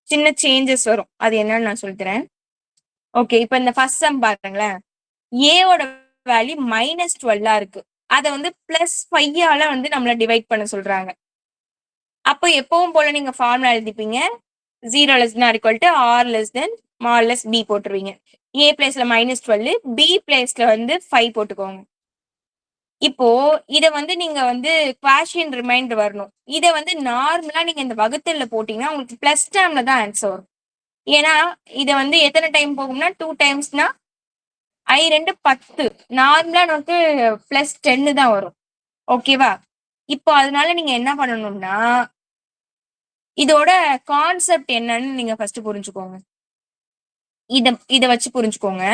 [SPEAKER 1] சின்ன சேஞ்சஸ் வரும். அது என்னன்னு நான் சொல்லித்தரேன். ஓகே. இப்ப இந்த ஃபர்ஸ்ட் சம் பாருங்களேன். ஏவோட வேல்யூ -12 இருக்கு. அத வந்து +5ஆல வந்து நம்மள டிவைட் பண்ண சொல்றாங்க. அப்போ எப்பவும் போல நீங்க formula எழுதிப்பீங்க. 0 less than or equal to r less than small less b போட்டுருவீங்க. a பிளேஸ்ல -12, b பிளேஸ்ல வந்து 5 போட்டுக்கோங்க. இப்போ இத வந்து நீங்க வந்து குவாஷியன்ட் ரிமைண்டர் வரணும். இத வந்து நார்மலா நீங்க இந்த வகுத்தல்ல போட்டீங்கன்னா உங்களுக்கு பிளஸ் டேர்ம்ல தான் ஆன்சர் வரும். ஏன்னா இத வந்து எத்தனை டைம் போகும்னா 2 டைம்ஸ்னா I 2 10. நார்மலா நமக்கு +10 தான் வரும். ஓகேவா? இப்போ அதனால நீங்க என்ன பண்ணணும்னா இதோட கான்செப்ட் என்னன்னு நீங்க ஃபர்ஸ்ட் புரிஞ்சுக்கோங்க. இத வச்சு புரிஞ்சுக்கோங்க.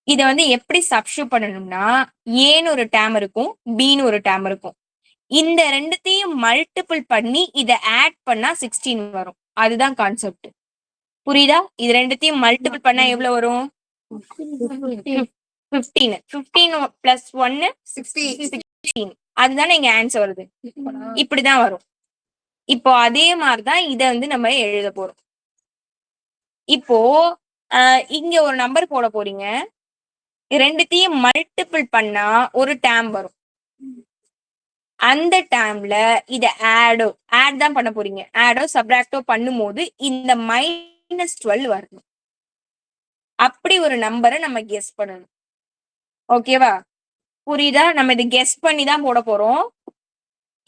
[SPEAKER 1] இத வந்து எப்படி சப்ஸ்டிட்யூட் பண்ணணும்னா ஏன்னு ஒரு டேர்ம் இருக்கும், பின்னு ஒரு டேர்ம் இருக்கும். இந்த ரெண்டுத்தையும் மல்டிபிள் பண்ணி இத ஆட் பண்ணா 16 வரும். அதுதான் கான்செப்ட். புரியுதா? இது ரெண்டுத்தையும் மல்டிபிள் பண்ணா எவ்வளவு வரும்? 15. 15 + 1 16. அதுதானே இங்க ஆன்சர் வருது. இப்படிதான் வரும். இப்போ அதே மாதிரிதான் இத வந்து நம்ம எழுத போறோம். இப்போ இங்க ஒரு நம்பர் போட போறீங்க. ரெண்டுத்தையும் மல்டிபிள் பண்ணா ஒரு டேர்ம் வரும். அந்த டேர்ம்ல இத ஆட் தான் பண்ண போறீங்க. ஆடோ சப்ராக்டோ பண்ணும்போது இந்த -12 வரணும். அப்படி ஒரு நம்பரை நம்ம கெஸ் பண்ணணும். ஓகேவா? புரியுதா? நம்ம இதை கெஸ் பண்ணி தான் போட போறோம்.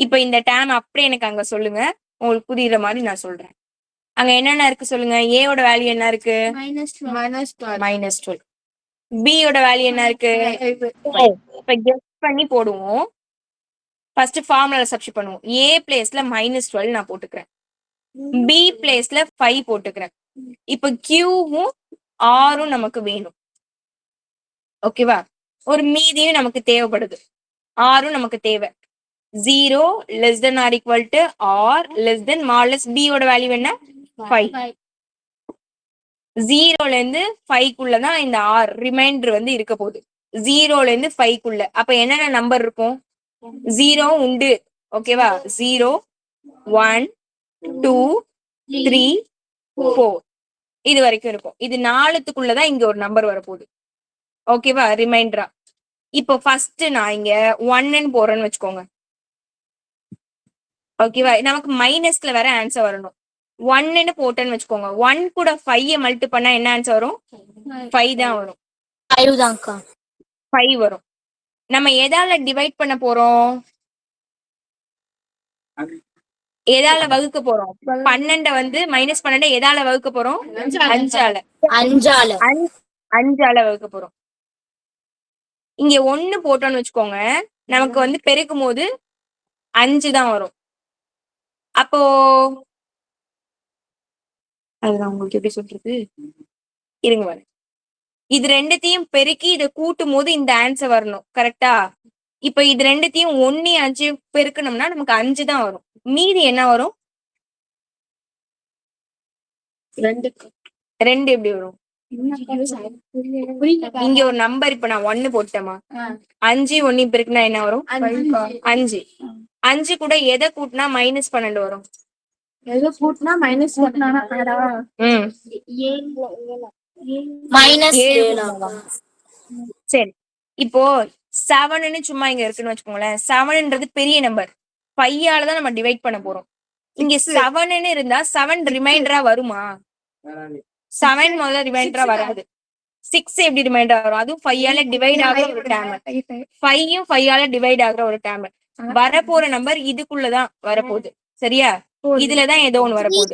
[SPEAKER 1] இப்ப இந்த டேர்ம் அப்படியே எனக்கு அங்க சொல்லுங்க. உங்களுக்கு புரியுற மாதிரி நான் சொல்றேன். அங்க என்னென்ன இருக்கு சொல்லுங்க. ஏவோட வேல்யூ என்ன இருக்கு? -12. பியோட வேல்யூ என்ன இருக்கு? இப்ப கெஸ் பண்ணி போடுவோம். ஃபர்ஸ்ட் ஃபார்முலால சப்ஸ்டிட்யூட் பண்ணுவோம். ஏ பிளேஸ்ல -12 நான் போட்டுக்கிறேன். பி பிளேஸ்ல 5 போட்டுக்கிறேன். இப்ப கியூவும் ஆரும் நமக்கு வேணும். ஓகேவா? ஒரு மீதியும் நமக்கு தேவைப்படுது. ஆரும் நமக்கு தேவை. 0 less than or equal to r less than small less b ஓட வேல்யூ என்ன? 5. 0ல இருந்து 5க்குள்ள தான் இந்த r ரிமைண்டர் வந்து இருக்க போகுது. 0ல இருந்து 5க்குள்ள. அப்ப என்னென்ன நம்பர் இருக்கும்? 0 உண்டு. ஓகேவா? 0 1 2 3 4 இது வரைக்கும் இருக்கும். இது 4த்துக்குள்ளதான் இங்க ஒரு நம்பர் வரப்போகுது. ஓகேவா? ரிமைண்டரா. இப்போ ஃபர்ஸ்ட் நான் இங்க 1ன்னு போறேன்னு வச்சுக்கோங்க. ஓகேவா? நமக்கு மைனஸ்ல வேற ஆன்சர் வரணும். 1ன்னு போட்டேன்னு வச்சுக்கோங்க. 1 கூட 5 மல்டி பண்ணா என்ன ஆன்சர் வரும்? 5 தான் வரும்.
[SPEAKER 4] 5 தான்க்கா.
[SPEAKER 1] 5 வரும். நம்ம எதால டிவைட் பண்ண போறோம்? எதால வகுக்க போறோம்? 12 வந்து -12 எதால வகுக்க போறோம்? 5ஆல. 5ஆல வகுக்க போறோம். இங்க 1 போட்டோம்னு வச்சுக்கோங்க. நமக்கு வந்து பெருக்கும் போது 5 தான் வரும். அப்போ அதுதான் உங்களுக்கு எப்படி சொல்றது? இருங்க வரேன். இது ரெண்டுத்தையும் பெருக்கி இதை கூட்டும் போது இந்த ஆன்சர் வரணும். கரெக்டா? இப்ப இது ரெண்டுத்தையும் 1 5 பெருக்கணும்னா நமக்கு 5 தான் வரும். மீதி என்ன வரும்? 2 எப்படி வரும்? இங்க ஒரு நம்பர் இப்ப நான் 1 போட்டேமா? 5 1 பெருக்குனா என்ன வரும்? 5. 5 கூட எதை கூட்டினா -12 வரும்?
[SPEAKER 5] எதை கூட்டினா
[SPEAKER 4] -7.
[SPEAKER 1] சரி. இப்போ 7ன்னு சும்மா இங்க இருக்குன்னு வச்சுக்கோங்களேன். 7ன்றது பெரிய நம்பர். 5ஆல தான் நம்ம டிவைட் பண்ண போறோம். இங்க 7ன்னு இருந்தா 7 ரிமைண்டரா வருமா? 7 முதல்ல ரிமைண்டரா வராது. 6 எப்படி ரிமைண்டர் வரும்? அதுவும் 5ஆல டிவைட் ஆகுற ஒரு டேர்ம். 5யும் 5ஆல டிவைட் ஆகுற ஒரு டேர்ம். வரப்போற நம்பர் இதுக்குள்ளதான் வரப்போகுது. சரியா? இதுலதான் ஏதோ ஒண்ணு வரப்போகுது.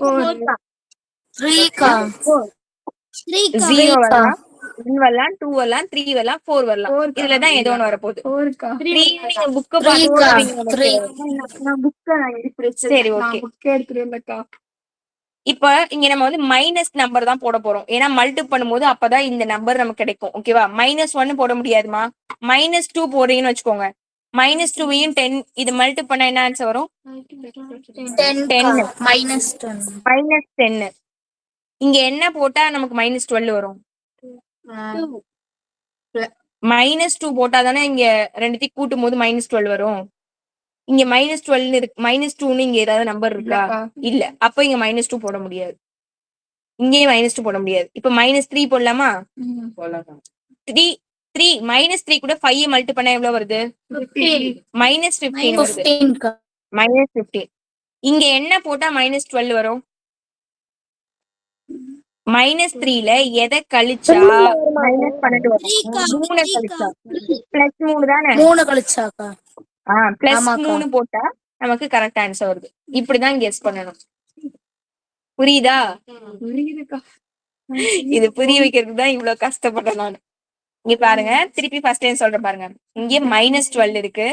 [SPEAKER 1] 0 வரலாம், 1 வரலாம், 2 வரலாம், 3 வரலாம், 4 வரலாம். இதுலதான் ஏதோ ஒண்ணு வரப்போகுது. 3 நீங்க புக்க சரி, ஓகே. இப்ப இங்க நம்ம வந்து மைனஸ் நம்பர் தான் போட போறோம். ஏன்னா மல்டி பண்ணும்போது அப்பதான் இந்த நம்பர் நமக்கு கிடைக்கும். ஓகேவா? -1 போட முடியாதுமா. -2 போடுறீங்கன்னு வச்சுக்கோங்க. -2வையும் 10 இது மல்டி பண்ணா என்ன ஆன்சர் வரும்? 10. -10. இங்க என்ன போட்டா நமக்கு -12 வரும்? -2 போட்டா தானே இங்க ரெண்டுத்தையும் கூட்டும் போது -12 வரும். இங்க -12 இருக்கு, -2ன்னு இங்க ஏதாவது நம்பர் இருக்கா? இல்ல. அப்ப இங்க -2 போட முடியாது. இங்கேயும் -2 போட முடியாது. இப்ப -3 போடலாமா? 3 3 -3 கூட 5 மல்டி பண்ணா எவ்வளவு வருது? -15 வருது.
[SPEAKER 4] 15
[SPEAKER 1] -15. இங்க என்ன போட்டா -12 வரும்? -3ல எதை கழிச்சா -12 வரும்? 3 கழிச்சா. +3 தானே?
[SPEAKER 4] 3 கழிச்சாக்கா. ஆமாக்கா.
[SPEAKER 1] +3 போட்டா நமக்கு கரெக்ட் ஆன்சர் வருது. இப்படிதான் கெஸ் பண்ணணும். புரியுதா? இது புரிய வைக்கிறதுக்கு தான் இவ்வளவு கஷ்டப்பட்டேன் நான். இங்க பாருங்க, திருப்பி ஃபர்ஸ்ட் டைம் சொல்றேன் பாருங்க. இங்க -12 இருக்கு,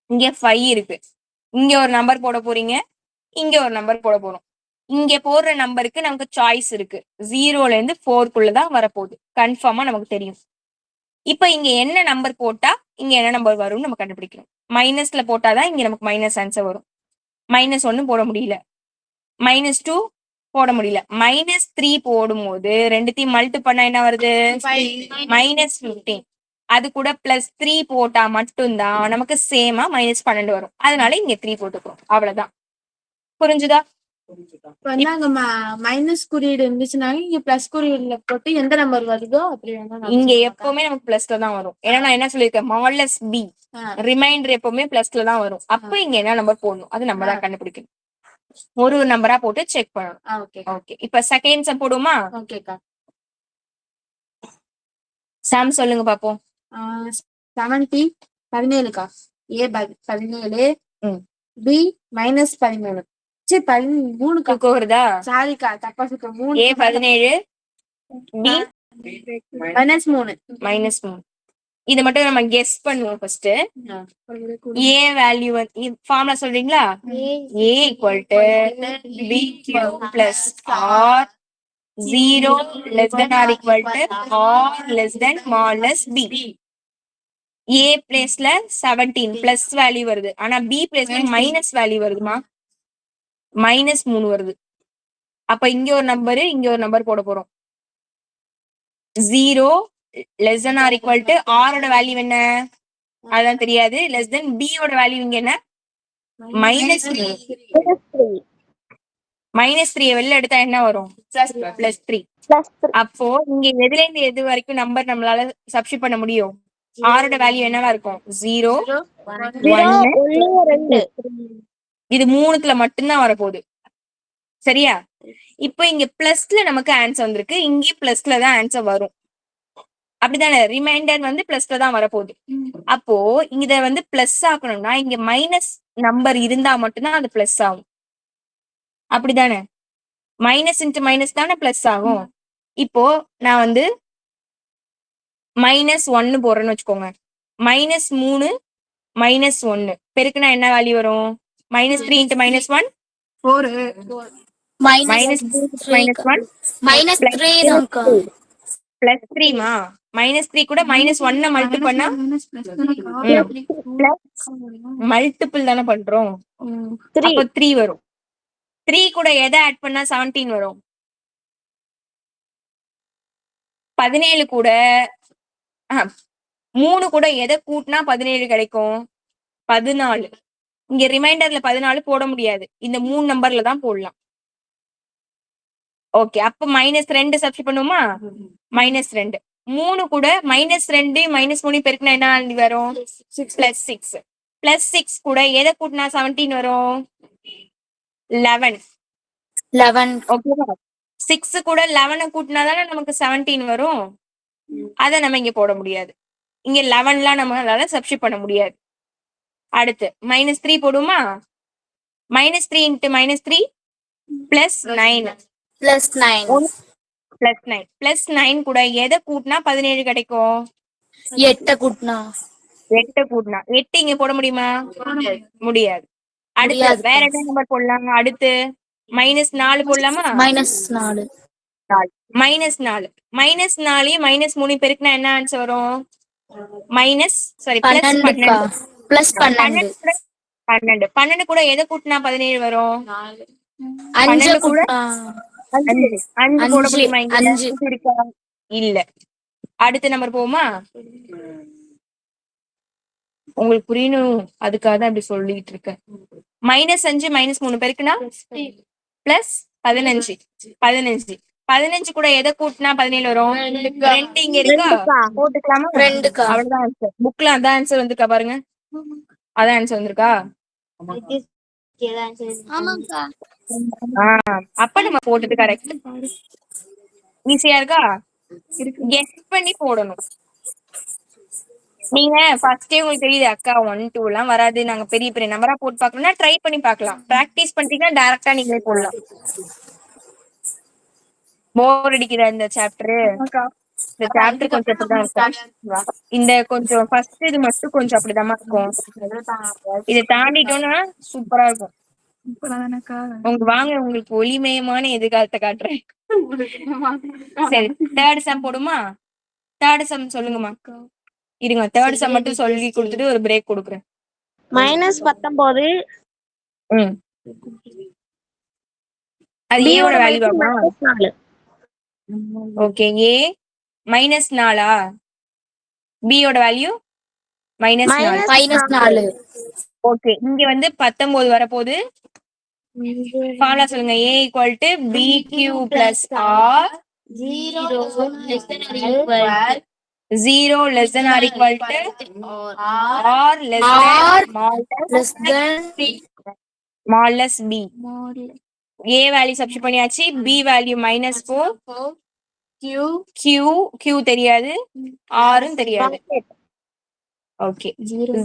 [SPEAKER 1] இங்க 5 இருக்கு. இங்க ஒரு நம்பர் போட போறீங்க, இங்க ஒரு நம்பர் போட போறோம். இங்க போடுற நம்பருக்கு நமக்கு சாய்ஸ் இருக்கு. 0ல இருந்து 4க்குள்ளதான் வரப்போகுது. கன்ஃபார்மா நமக்கு தெரியும். இப்ப இங்க என்ன நம்பர் போட்டா இங்க என்ன நம்பர் வரும்னு நம்ம கண்டுபிடிக்கணும். மைனஸ்ல போட்டாதான் இங்க நமக்கு மைனஸ் ஆன்சர் வரும். -1 போட முடியல, -2 போட முடியல, -3 போடும்போது ரெண்டுத்தையும் மல்டி பண்ணா என்ன வருது? -15. அது கூட +3 போட்டா மட்டும்தான் நமக்கு சேமா -12 வரும். அதனால இங்க 3 போட்டுக்கிறோம். அவ்வளவுதான். புரிஞ்சுதா?
[SPEAKER 5] அங்க மைனஸ் குறியீடு இருந்துச்சுனாலும் இங்க பிளஸ் குறியீடுல போட்டு எந்த நம்பர் வருதோ அப்படி வேணா
[SPEAKER 1] இங்க எப்பவுமே நமக்கு பிளஸ்ல தான் வரும். ஏன்னா நான் என்ன சொல்லியிருக்கேன், மாடலஸ் பி ரிமைண்டர் எப்பவுமே பிளஸ்ல தான் வரும். அப்ப இங்க என்ன நம்பர் போடணும் அது நம்ம தான் கண்டுபிடிக்கணும். ஒரு நம்பரா போட்டு செக் பண்ணணும். ஓகே, இப்ப செகண்ட் சம் போடுவோமா?
[SPEAKER 5] ஓகேக்கா.
[SPEAKER 1] சாம் சொல்லுங்க பாப்போம்.
[SPEAKER 5] 70 17க்கா. A 17, B -13. சரி 13க்கா.
[SPEAKER 1] வருதா?
[SPEAKER 5] சாரிக்கா, தப்பா சொல்றேன். 3
[SPEAKER 1] A 17, B
[SPEAKER 5] -3.
[SPEAKER 1] இது மட்டும் நம்ம கெஸ் பண்ணுவோம் ஃபர்ஸ்ட். A வேல்யூ ஃபார்முலா சொல்றீங்களா? A equal to BQ plus R 0 less than or equal to R less than modulus B. A பிளேஸ்ல 17 பிளஸ் வேல்யூ வருது, ஆனா B பிளேஸ்ல மைனஸ் வேல்யூ வருதுமா? -3 வருது. அப்ப இங்க ஒரு நம்பர், இங்க ஒரு நம்பர் போட போறோம். 0 less than or equal to R ஓட வேல்யூ என்ன? அதான் தெரியாது. less than B ஓட வேல்யூ இங்க என்ன? -3. -3 வெளில எடுத்தா என்ன வரும்? +3. அப்போ இங்க எதுல இருந்து எது வரைக்கும் நம்பர் நம்மளால சப்ஸ்டிட் பண்ண முடியும்? R ஓட வேல்யூ என்னவா இருக்கும்? 0 1 2. இது 3த்துல மட்டும்தான் வரப்போகுது. சரியா? இப்போ இங்க பிளஸ்ல நமக்கு ஆன்சர் வந்திருக்கு, இங்கேயும் பிளஸ்ல தான் ஆன்சர் வரும். அப்படிதானே? ரிமைண்டர் வந்து பிளஸ்ல தான் வரப்போகுது. அப்போ இத வந்து பிளஸ் ஆக்கணும்னா இங்க மைனஸ் நம்பர் இருந்தா மட்டும்தான் அது பிளஸ் ஆகும். அப்படிதானே? மைனஸ் இன்ட்டு மைனஸ் தானே பிளஸ் ஆகும். இப்போ நான் வந்து -1 போடுறேன்னு வச்சுக்கோங்க. -3 -1 பெருக்குனா என்ன வேல்யூ வரும்? -3 இன்ட்டு -1 4. +3மா? -3 கூட -1 மல்டி பண்ணா மல்டிபிள் தானே பண்றோம். அப்ப 3 வரும். 3 கூட எதை ஆட் பண்ணா 17 வரும்? 17 கூட 3 கூட எதை கூட்டினா 17 கிடைக்கும்? 14. இங்க ரிமைண்டர்ல 14 போட முடியாது, இந்த 3 நம்பர்ல தான் போடலாம். ஓகே, அப்ப -2 சப்ஸ்டிட் பண்ணுவோமா? -2. 3 கூட -2 -3 பெருக்குனா என்ன வரும்? +6. +6 கூட எதை கூட்டினா 17 வரும்? 11. ஓகேவா? 6 கூட 11 கூட்டினா தானே நமக்கு 17 வரும். அத நம்ம இங்க போட முடியாது. இங்க 11லாம் நம்மளால சப்ஸ்டிட் பண்ண முடியாது. அடுத்து -3 போடுமா? -3 இன்ட்டு -3 +9. +9 கூட எதை கூட்டினா 17 கிடைக்கும்?
[SPEAKER 4] 8 கூட்டினா.
[SPEAKER 1] 8 இங்க போட முடியுமா? முடியாது. அடுத்து வேற என்ன நம்பர் போடலாம்? அடுத்து -4 போடலாமா?
[SPEAKER 4] -4.
[SPEAKER 1] -4 -3 பெருக்குனா என்ன ஆன்சர் வரும்? +12. 12 கூட எதை கூட்டினா 17 வரும்?
[SPEAKER 4] 5 கூட்டினா
[SPEAKER 1] 5 5 போட
[SPEAKER 4] அஞ்சு
[SPEAKER 1] முடியுமா இங்க?
[SPEAKER 4] அஞ்சு
[SPEAKER 1] இது இருக்கா? இல்ல. அடுத்த நம்பர் போமா? உங்களுக்கு புரியணும் அதுக்காக தான் அப்படி சொல்லிட்டு இருக்கேன். -5 -3 பெருக்குனா பிளஸ் 15 15 15 கூட எதை கூட்டினா 17 வரும்? 2 இங்க இருக்கா? போட்டுக்கலாமா?
[SPEAKER 4] ரெண்டுக்கா
[SPEAKER 1] அவ்வளவுதான் ஆன்சர். புக்ல அதான் ஆன்சர் வந்திருக்கா பாருங்க. அதான் ஆன்சர் வந்திருக்கா?
[SPEAKER 3] ஆமாக்கா
[SPEAKER 1] அப்ப நம்ம போட்டது கரெக்ட். ஈஸியா இருக்கா? கெஸ் பண்ணி போடணும். நீங்க ஃபர்ஸ்டே உங்களுக்கு தெரியுது அக்கா 1 2 எல்லாம் வராது, நாங்க பெரிய பெரிய நம்பரா போட்டு பார்க்கணும்னா ட்ரை பண்ணி பார்க்கலாம். பிராக்டிஸ் பண்ணிட்டீங்கன்னா டைரக்டா நீங்களே போடலாம். போர் அடிக்குதா இந்த சாப்டர்? இந்த சாப்டர் கொஞ்சம் அப்படிதான் இருக்கும். இந்த கொஞ்சம் ஃபர்ஸ்ட் இது மட்டும் கொஞ்சம் அப்படிதாம்மா இருக்கும். இதை தாண்டிட்டோம்னா சூப்பரா இருக்கும். உங்க வாங்க உங்களுக்கு ஒளிமயமான எதிர்காலத்தை காட்டுறேன். சரி, தேர்ட் சம் போடுமா? தேர்ட் சம் சொல்லுங்கம்மா. இருங்க, தேர்ட் சம் மட்டும் சொல்லி கொடுத்துட்டு ஒரு பிரேக் கொடுக்குறேன்.
[SPEAKER 3] -19
[SPEAKER 1] ம் அது
[SPEAKER 3] B
[SPEAKER 1] ஏவோட
[SPEAKER 3] ஓட
[SPEAKER 1] வேல்யூ ஆகுமா?
[SPEAKER 3] -4
[SPEAKER 1] ஓகே, ஏ -4 பியோட வேல்யூ -4.
[SPEAKER 4] -4
[SPEAKER 1] ஓகே, இங்க வந்து 19 வரப்போகுது. ஃபார்முலா சொல்லுங்க. A equal to BQ plus R 0 less than or equal to R less
[SPEAKER 4] R
[SPEAKER 1] than small B. A value substitute பண்ணியாச்சு. B value -4. Q தெரியாது, R தெரியாது. Okay,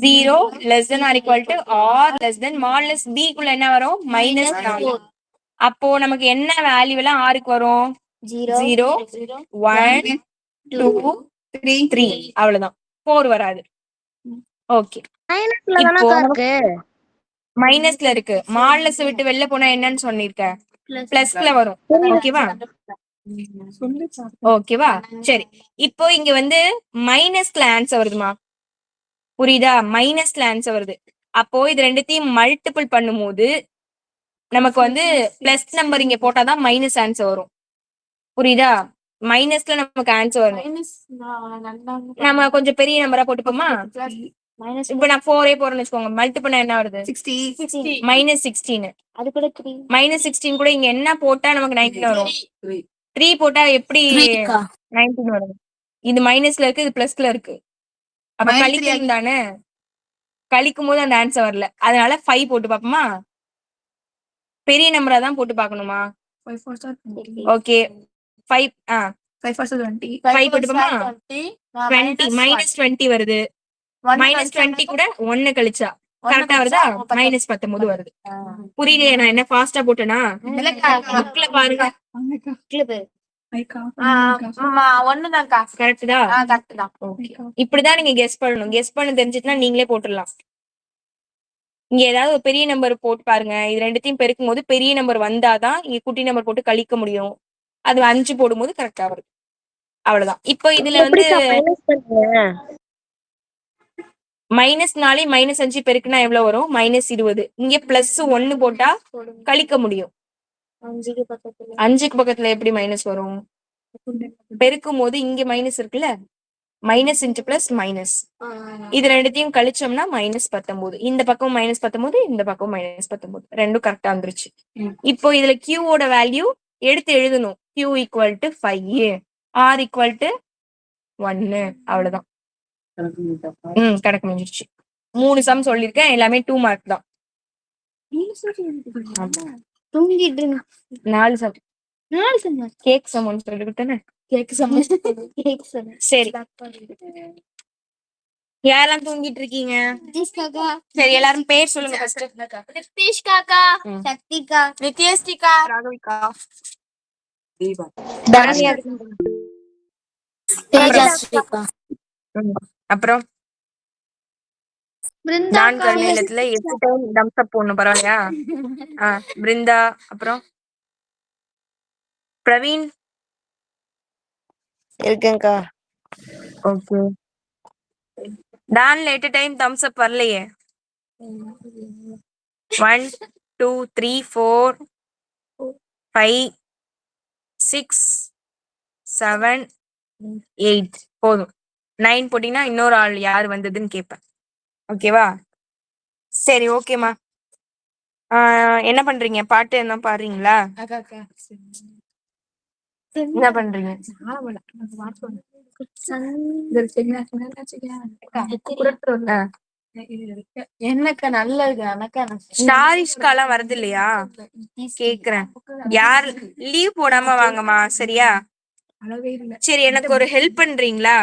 [SPEAKER 1] 0 less than or equal to R less than modulus B குள்ள என்ன வரும்? -4. அப்போ நமக்கு என்ன value எல்லாம் R க்கு வரும்? 0 1 2 3 அவ்வளவுதான். 4 வராது. ஓகே,
[SPEAKER 3] மைனஸ்ல
[SPEAKER 1] இப்போ
[SPEAKER 3] தானக்கா இருக்கு.
[SPEAKER 1] மைனஸ்ல இருக்கு. மாடுலஸ் விட்டு வெளில போனா என்னன்னு சொன்னிருக்க? பிளஸ்ல வரும். ஓகேவா? ஓகேவா? சரி, இப்போ இங்க வந்து மைனஸ்ல ஆன்சர் வருதுமா? புரியுதா? மைனஸ்ல ஆன்சர் வருது. அப்போ இது ரெண்டுத்தையும் மல்டிபிள் பண்ணும்போது நமக்கு வந்து பிளஸ் நம்பர் இங்க போட்டாதான் மைனஸ் ஆன்சர் வரும். புரியுதா? மைனஸ்ல நமக்கு ஆன்சர் வரும். நம்ம கொஞ்சம் பெரிய நம்பரா போட்டுப்போமா? இப்ப நான் 4 போறேன்னு வச்சுக்கோங்க. மல்டி பண்ணா என்ன வருது? -16.
[SPEAKER 3] அது கூட 3
[SPEAKER 1] -16 கூட இங்க என்ன போட்டா நமக்கு 19 வரும்? 3 போட்டா எப்படி
[SPEAKER 4] 3க்கா
[SPEAKER 1] 19 வரும்? இது மைனஸ்ல இருக்கு, இது பிளஸ்ல இருக்கு. அப்ப கழிக்கணும் தானே? கழிக்கும் போது அந்த ஆன்சர் வரல. அதனால 5 போட்டு பாப்போமா? பெரிய நம்பரா தான் போட்டு பார்க்கணுமா? ஓகே, 5 5 போட்டுப்போமா? 20 -20 வருது. -20 கூட 1 கழிச்சா கரெக்டா வருதா? -19 வருது. புரியலையே நான் என்ன ஃபாஸ்டா போட்டேனா? புக்ல பாருங்க. கரெக்ட் தான். ஓகே, இப்படிதான் நீங்க கெஸ் பண்ணணும். கெஸ் பண்ண தெரிஞ்சுச்சுன்னா நீங்களே போட்டுடலாம். இங்க ஏதாவது ஒரு பெரிய நம்பர் போட்டு பாருங்க. இது ரெண்டுத்தையும் பெருக்கும் போது பெரிய நம்பர் வந்தாதான் இங்க குட்டி நம்பர் போட்டு கழிக்க முடியும். அது 5 போடும்போது கரெக்டா வருது. அவ்வளவுதான். இப்போ இதுல வந்து
[SPEAKER 3] மைனஸ் பண்ணுங்க.
[SPEAKER 1] -4 -5 பெருக்குனா எவ்வளவு வரும்? -20. இங்க +1 போட்டா கழிக்க முடியும். 5க்கு பக்கத்துல எப்படி மைனஸ் வரும்? பெருக்கும் போது இங்க மைனஸ் இருக்குல்ல, மைனஸ் இன்ட்டு பிளஸ் மைனஸ். இது ரெண்டுத்தையும் கழிச்சோம்னா -19. இந்த பக்கம் -19, இந்த பக்கம் -19. ரெண்டும் கரெக்டா வந்துருச்சு. இப்போ இதுல Q ஓட வேல்யூ எடுத்து எழுதணும். Q equal to 5, R equal to 1. அவ்வளவுதான். கணக்கு முடிஞ்சிருச்சு. 3 சம் சொல்லிருக்கேன். எல்லாமே 2 மார்க் தான்.
[SPEAKER 3] தூங்கிட்டு
[SPEAKER 1] 4 சம். கேக் சம் ஒன்று சொல்லிக்கிட்டேனே. சரி, யாரெல்லாம் தூங்கிட்டு இருக்கீங்க? சரி, எல்லாரும் பேர் சொல்லுங்க ஃபர்ஸ்ட்.
[SPEAKER 3] நிதிஷ் காக்கா, சக்திகா,
[SPEAKER 5] நித்யஸ்டிகா,
[SPEAKER 1] ராகவிகா,
[SPEAKER 4] தர்ஷிகா தேஜஸ்ரீகா
[SPEAKER 1] அப்புறம் நான் கருநிலத்துல 8 டைம் தம்ஸ் அப் போடணும். பரவாயில்லையா? பிருந்தா, அப்புறம் பிரவீன்.
[SPEAKER 3] இருக்கேன்க்கா.
[SPEAKER 1] ஓகே, டான்ல 8 டைம் தம்ஸ் அப் வரலையே. 1 2 3 4 5 6 7 8 போதும். 9 போட்டீங்கன்னா இன்னொரு ஆள் யார் வந்ததுன்னு கேட்பேன். ஓகேவா? சரி ஓகேம்மா. என்ன பண்றீங்க? பாட்டு என்ன பாடுறீங்களா? என்ன பண்றீங்க?
[SPEAKER 5] என்னக்கா நல்லது அனக்கா
[SPEAKER 1] ஸ்டாரிஷ்காலாம் வருது இல்லையா கேக்குறேன். யார் லீவ் போடாம வாங்கம்மா, சரியா? சரி, எனக்கு ஒரு ஹெல்ப் பண்றீங்களா?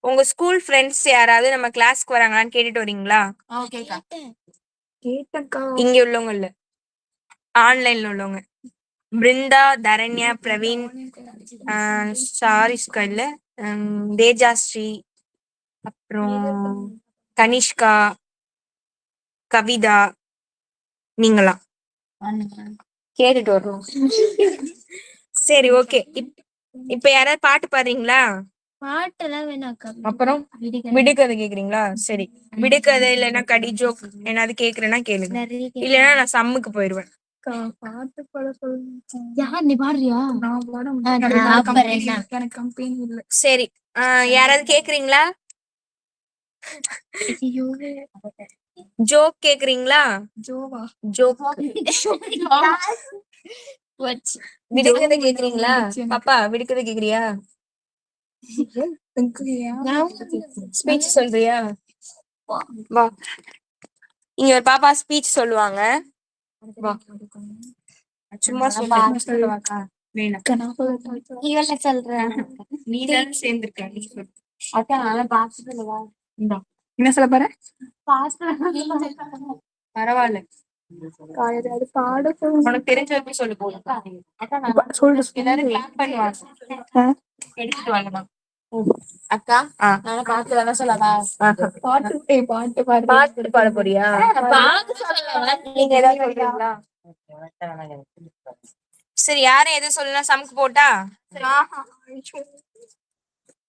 [SPEAKER 1] உங்க ஸ்கூல் ஃப்ரெண்ட்ஸ் யாராவது நம்ம கிளாஸ்க்கு வராங்களான்னு கேட்டுட்டு வரீங்களா? இங்க உள்ளவங்க இல்ல, ஆன்லைன்ல உள்ளவங்க. பிருந்தா, தரண்யா, பிரவீன், சாரிஸ்கா இல்ல, தேஜாஸ்ரீ, அப்புறம் கனிஷ்கா, கவிதா, நீங்களா கேட்டுட்டு வரணும். சரி ஓகே. இப்ப யாராவது பாட்டு பாடுறீங்களா?
[SPEAKER 2] பாட்டெல்லாம் வேணாக்கா.
[SPEAKER 1] அப்புறம் விடுகதை கேக்குறீங்களா? சரி, விடுகதை இல்லைன்னா கடி ஜோக் என்னது கேக்குறேன்னா கேளுங்க, இல்லைன்னா நான் சம்முக்கு போயிருவேன்.
[SPEAKER 2] பாட்டு பாட சொல்லுங்க.
[SPEAKER 5] யார் நீ பாடுறியா?
[SPEAKER 2] நான் பாட எனக்கு கம்பெனி இல்ல.
[SPEAKER 1] சரி, யாராவது கேக்குறீங்களா?
[SPEAKER 2] ஐயோ,
[SPEAKER 1] ஜோக் கேக்குறீங்களா?
[SPEAKER 2] ஜோவா?
[SPEAKER 1] ஜோக். விடுகதை கேக்குறீங்களா? பாப்பா விடுகதை கேக்குறியா? ஸ்பீச் சொல்றியா? வா, இங்க ஒரு பாப்பா ஸ்பீச் சொல்லுவாங்க. வா, சும்மா சொல்லுவாக்கா?
[SPEAKER 3] இவள சொல்றேன்.
[SPEAKER 1] நீ தான் சேர்ந்திருக்க, நீ சொல்லு.
[SPEAKER 5] அக்கா நல்லா பாத்து சொல்லுவா.
[SPEAKER 2] என்ன சொல்ல போற?
[SPEAKER 1] பரவாயில்ல,
[SPEAKER 2] ஏதாவது பாட சொல்லுங்க.
[SPEAKER 1] உனக்கு தெரிஞ்ச வரைக்கும் சொல்லு போதும்.
[SPEAKER 5] அக்கா
[SPEAKER 1] எல்லாரும் கிளாப் பண்ணுவாங்க. எடுத்துட்டு வாங்கம்மா.
[SPEAKER 5] அக்கா
[SPEAKER 1] ஆ.
[SPEAKER 5] நல்லா பாத்து தானே சொல்லவா?
[SPEAKER 2] பாட்டு பாடு.
[SPEAKER 1] பாட்டு பாட போறியா?
[SPEAKER 5] பாத்து சொல்லவா?
[SPEAKER 1] நீங்க ஏதாவது சொல்றீங்களா? சரி, யாரும் எதுவும் சொல்லலாம், சம்க்கு போட்டா?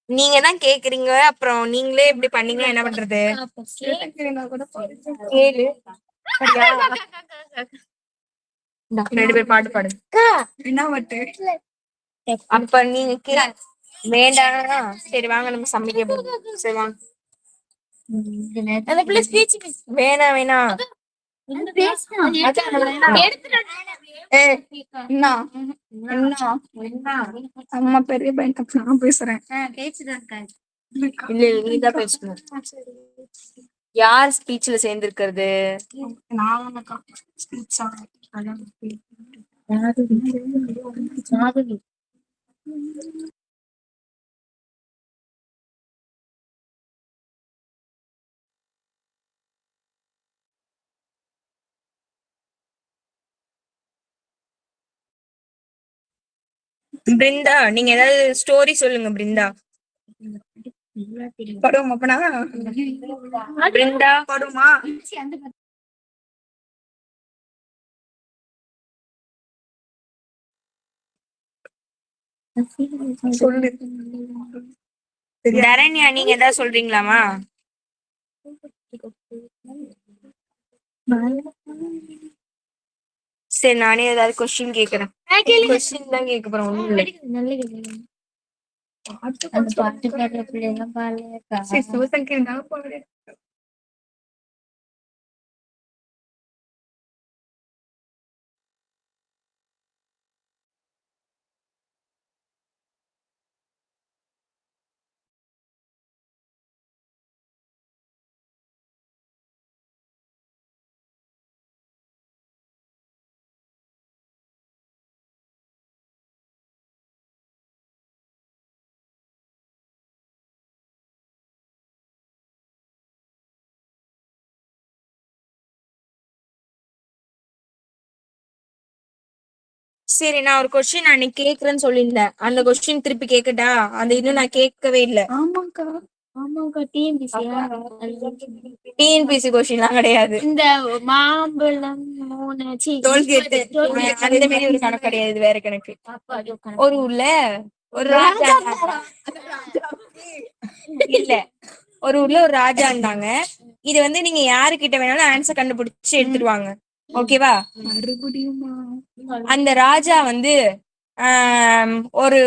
[SPEAKER 1] நீங்க தான் கேக்குறீங்க, அப்புறம் நீங்களே இப்படி பண்ணீங்கன்னா என்ன பண்றது? கேளு. சரியா? இந்தா, 2 பேர் பாட்டு பாடுங்க.
[SPEAKER 2] என்ன பாட்டு?
[SPEAKER 1] அப்ப நீங்க வேண்டாம். சரி வாங்க, நம்ம சமைக்க போறோம். சரி வாங்க.
[SPEAKER 5] அந்த பிள்ளை ஸ்பீச்
[SPEAKER 1] வேணாம் வேணாம்.
[SPEAKER 2] ஏய், என்ன அம்மா பெரிய பையன் நான் பேசுறேன்.
[SPEAKER 1] இல்ல நீதான் பேசணும். யார் ஸ்பீச்ல சேர்ந்திருக்கிறது?
[SPEAKER 2] நான்
[SPEAKER 1] பிருந்தா, நீங்க ஏதாவது ஸ்டோரி சொல்லுங்க பிருந்தா.
[SPEAKER 2] படுவோம் அப்பனா?
[SPEAKER 1] பிருந்தா
[SPEAKER 2] படுமா? சொல்லு.
[SPEAKER 1] தரண்யா, நீங்க ஏதாவது சொல்றீங்களாமா? சரி, நானே ஏதாவது கொஸ்டின் கேக்குறேன். கொஸ்டின் தான் கேட்க போறேன், ஒண்ணும் இல்ல.
[SPEAKER 2] அந்த பாட்டு பாடுற பிள்ளைங்க பாடுறேக்கா. சிவசங்கர் தான் பாடு.
[SPEAKER 1] சரி, நான் ஒரு கொஸ்டின் அன்னைக்கு கேக்குறேன்னு சொல்லியிருந்தேன். அந்த கொஸ்டின் திருப்பி கேக்கட்டா? அந்த இன்னும் நான் கேட்கவே இல்ல.
[SPEAKER 2] ஆமாக்கா.
[SPEAKER 1] டிஎன்பிசி கொஸ்டின் எல்லாம் கிடையாது.
[SPEAKER 5] இந்த மாம்பழம் 3
[SPEAKER 1] டோல்கேட் அந்த மாதிரி ஒரு கணக்கு கிடையாது, இது வேற கணக்கு. ஒரு ஊர்ல ஒரு ராஜா இல்ல, ஒரு ஊர்ல ஒரு ராஜா இருந்தாங்க. இது வந்து நீங்க யாருக்கிட்ட வேணாலும் ஆன்சர் கண்டுபிடிச்சு எடுத்துடுவாங்க. ஓகேவா?
[SPEAKER 2] மறுபடியுமா?
[SPEAKER 1] அந்த ராஜா வந்து ஆம், ஒரு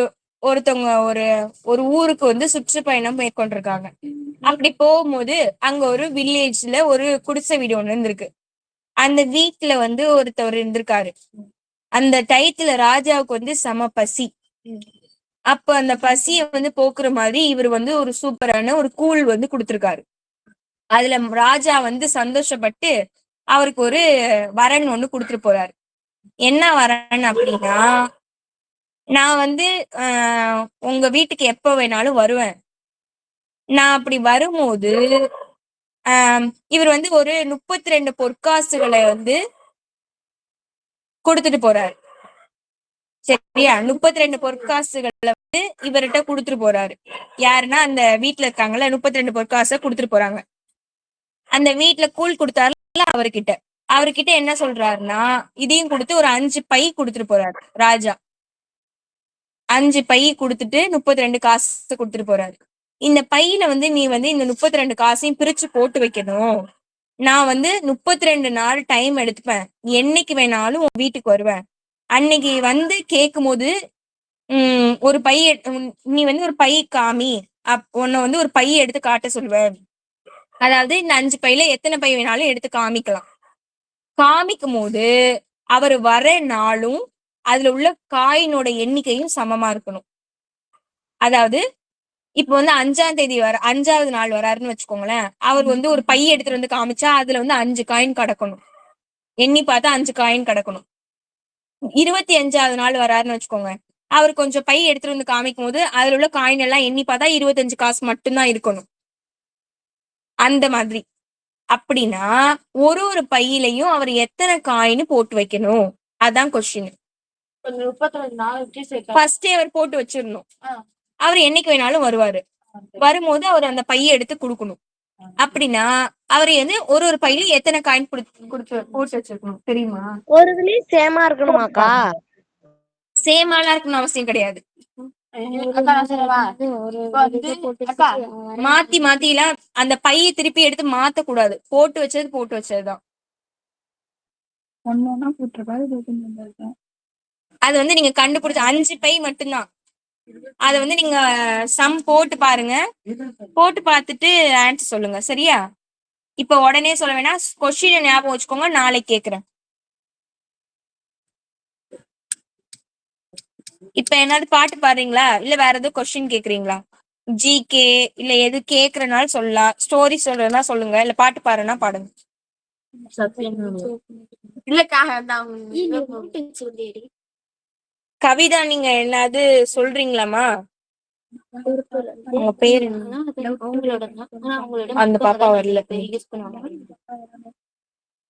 [SPEAKER 1] ஒருத்தவங்க ஒரு ஒரு ஊருக்கு வந்து சுற்றுப்பயணம் மேற்கொண்டிருக்காங்க. அப்படி போகும்போது அங்க ஒரு வில்லேஜ்ல ஒரு குடிசை வீடு ஒண்ணு இருந்திருக்கு. அந்த வீட்டுல வந்து ஒருத்தவர் இருந்திருக்காரு. அந்த டயத்துல ராஜாவுக்கு வந்து செம பசி. அப்ப அந்த பசிய வந்து போக்குற மாதிரி இவர் வந்து ஒரு சூப்பரான ஒரு கூழ் வந்து கொடுத்திருக்காரு. அதுல ராஜா வந்து சந்தோஷப்பட்டு அவருக்கு ஒரு வரன் ஒண்ணு கொடுத்துட்டு போறாரு. என்ன வரன் அப்படின்னா, நான் வந்து உங்க வீட்டுக்கு எப்ப வேணாலும் வருவேன். நான் அப்படி வரும்போது இவர் வந்து ஒரு 32 பொற்காசுகளை வந்து கொடுத்துட்டு போறாரு. சரியா? 32 பொற்காசுகளை வந்து இவர்கிட்ட கொடுத்துட்டு போறாரு. யாருன்னா அந்த வீட்டுல இருக்காங்கல்ல, 32 பொற்காசை கொடுத்துட்டு போறாங்க. அந்த வீட்டுல கூழ் கொடுத்தாருல அவர்கிட்ட. அவர்கிட்ட என்ன சொல்றாருன்னா, இதையும் கொடுத்து ஒரு 5 பை கொடுத்துட்டு போறாரு ராஜா. 5 பை கொடுத்துட்டு 32 காசு கொடுத்துட்டு போறாரு. இந்த பையில வந்து நீ வந்து இந்த 32 காசையும் பிரிச்சு போட்டு வைக்கணும். நான் வந்து 32 நாள் டைம் எடுத்துப்பேன். என்னைக்கு வேணாலும் உன் வீட்டுக்கு வருவேன். அன்னைக்கு வந்து கேட்கும்போது ஒரு பை நீ வந்து ஒரு பை காமி. உன்னை வந்து ஒரு பை எடுத்து காட்ட சொல்லுவேன். அதாவது இந்த 5 பையில எத்தனை பை வேணாலும் எடுத்து காமிக்கலாம். காமிக்கும் போது அவர் வர நாளும் அதுல உள்ள காயினோட எண்ணிக்கையும் சமமா இருக்கணும். அதாவது இப்ப வந்து 5ஆம் தேதி 5வது நாள் வராருன்னு வச்சுக்கோங்களேன். அவர் வந்து ஒரு பை எடுத்துட்டு வந்து காமிச்சா அதுல வந்து 5 காயின் கிடக்கணும். எண்ணி பார்த்தா 5 காயின் கிடக்கணும். 25வது நாள் வராருன்னு வச்சுக்கோங்க. அவர் கொஞ்சம் பை எடுத்துட்டு வந்து காமிக்கும் போது அதுல உள்ள காயின் எல்லாம் எண்ணி பார்த்தா 25 காசு மட்டும்தான் இருக்கணும். அந்த மாதிரி. அப்படின்னா ஒரு ஒரு பையிலையும் அவர் எத்தனை காயின் போட்டு வைக்கணும்? அதான் கொஸ்டின்.
[SPEAKER 5] 32 நாள்
[SPEAKER 1] ஃபர்ஸ்டே அவர் போட்டு வச்சிடணும். அவர் என்னைக்கு வேணாலும் வருவாரு. வரும்போது அவர் அந்த பையை எடுத்து கொடுக்கணும். அப்படின்னா அவர் வந்து ஒரு ஒரு பையில எத்தனை காயின் போட்டு வச்சிருக்கணும் தெரியுமா?
[SPEAKER 2] ஒரு இதுலயும் சேமா இருக்கணுமாக்கா?
[SPEAKER 1] சேமாலாம் இருக்கணும் அவசியம் கிடையாது.
[SPEAKER 5] அக்கா நான் சொல்லவா? இப்ப வந்து அக்கா
[SPEAKER 1] மாத்தி மாத்திலாம் அந்த பையை திருப்பி எடுத்து மாத்த கூடாது. போட்டு வச்சதுதான்.
[SPEAKER 3] ஒன்னொன்னா போட்டிருக்காரு.
[SPEAKER 1] அது வந்து நீங்க கண்டுபிடிச்ச 5 பை மட்டும்தான். அத வந்து நீங்க சம் போட்டு பாருங்க. போட்டு பார்த்துட்டு ஆன்சர் சொல்லுங்க. சரியா? இப்ப உடனே சொல்ல வேணாம். கொஸ்டின் ஞாபகம் வச்சுக்கோங்க. நாளைக்கு கேக்குறேன். இப்ப என்னது பாட்டு பாடுறீங்களா? இல்ல வேற எதுவும் கொஸ்டின் கேக்குறீங்களா? ஜிகே இல்ல எது கேக்குறனாலும் சொல்லலாம். ஸ்டோரி சொல்றதுனா சொல்லுங்க. இல்ல பாட்டு பாடுறனா பாடுங்க.
[SPEAKER 5] இல்லக்கா நான்
[SPEAKER 1] கவிதா, நீங்க என்னது சொல்றீங்களாமா? உங்க பேரு என்ன? அந்த பாப்பா வரல.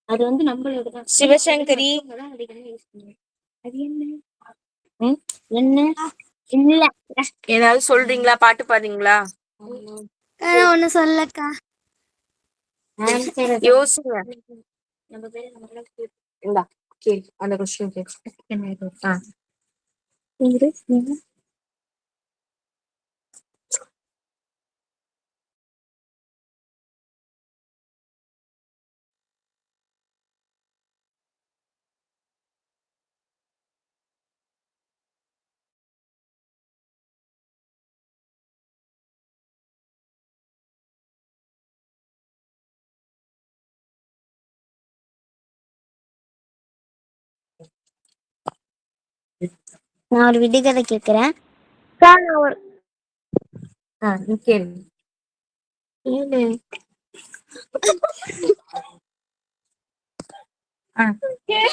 [SPEAKER 2] அது வந்து நம்மளோட
[SPEAKER 1] சிவசங்கரி
[SPEAKER 2] என்ன இல்ல
[SPEAKER 1] ஏதாவது சொல்றீங்களா? பாட்டு பாடுறீங்களா?
[SPEAKER 3] ஒண்ணு சொல்லக்கா.
[SPEAKER 1] யோசிங்க. இந்தா கேள். அந்த கொஸ்டின் கேள்.
[SPEAKER 2] நான் ஒரு விடுகதை கேக்குறேன்.
[SPEAKER 1] கேளு.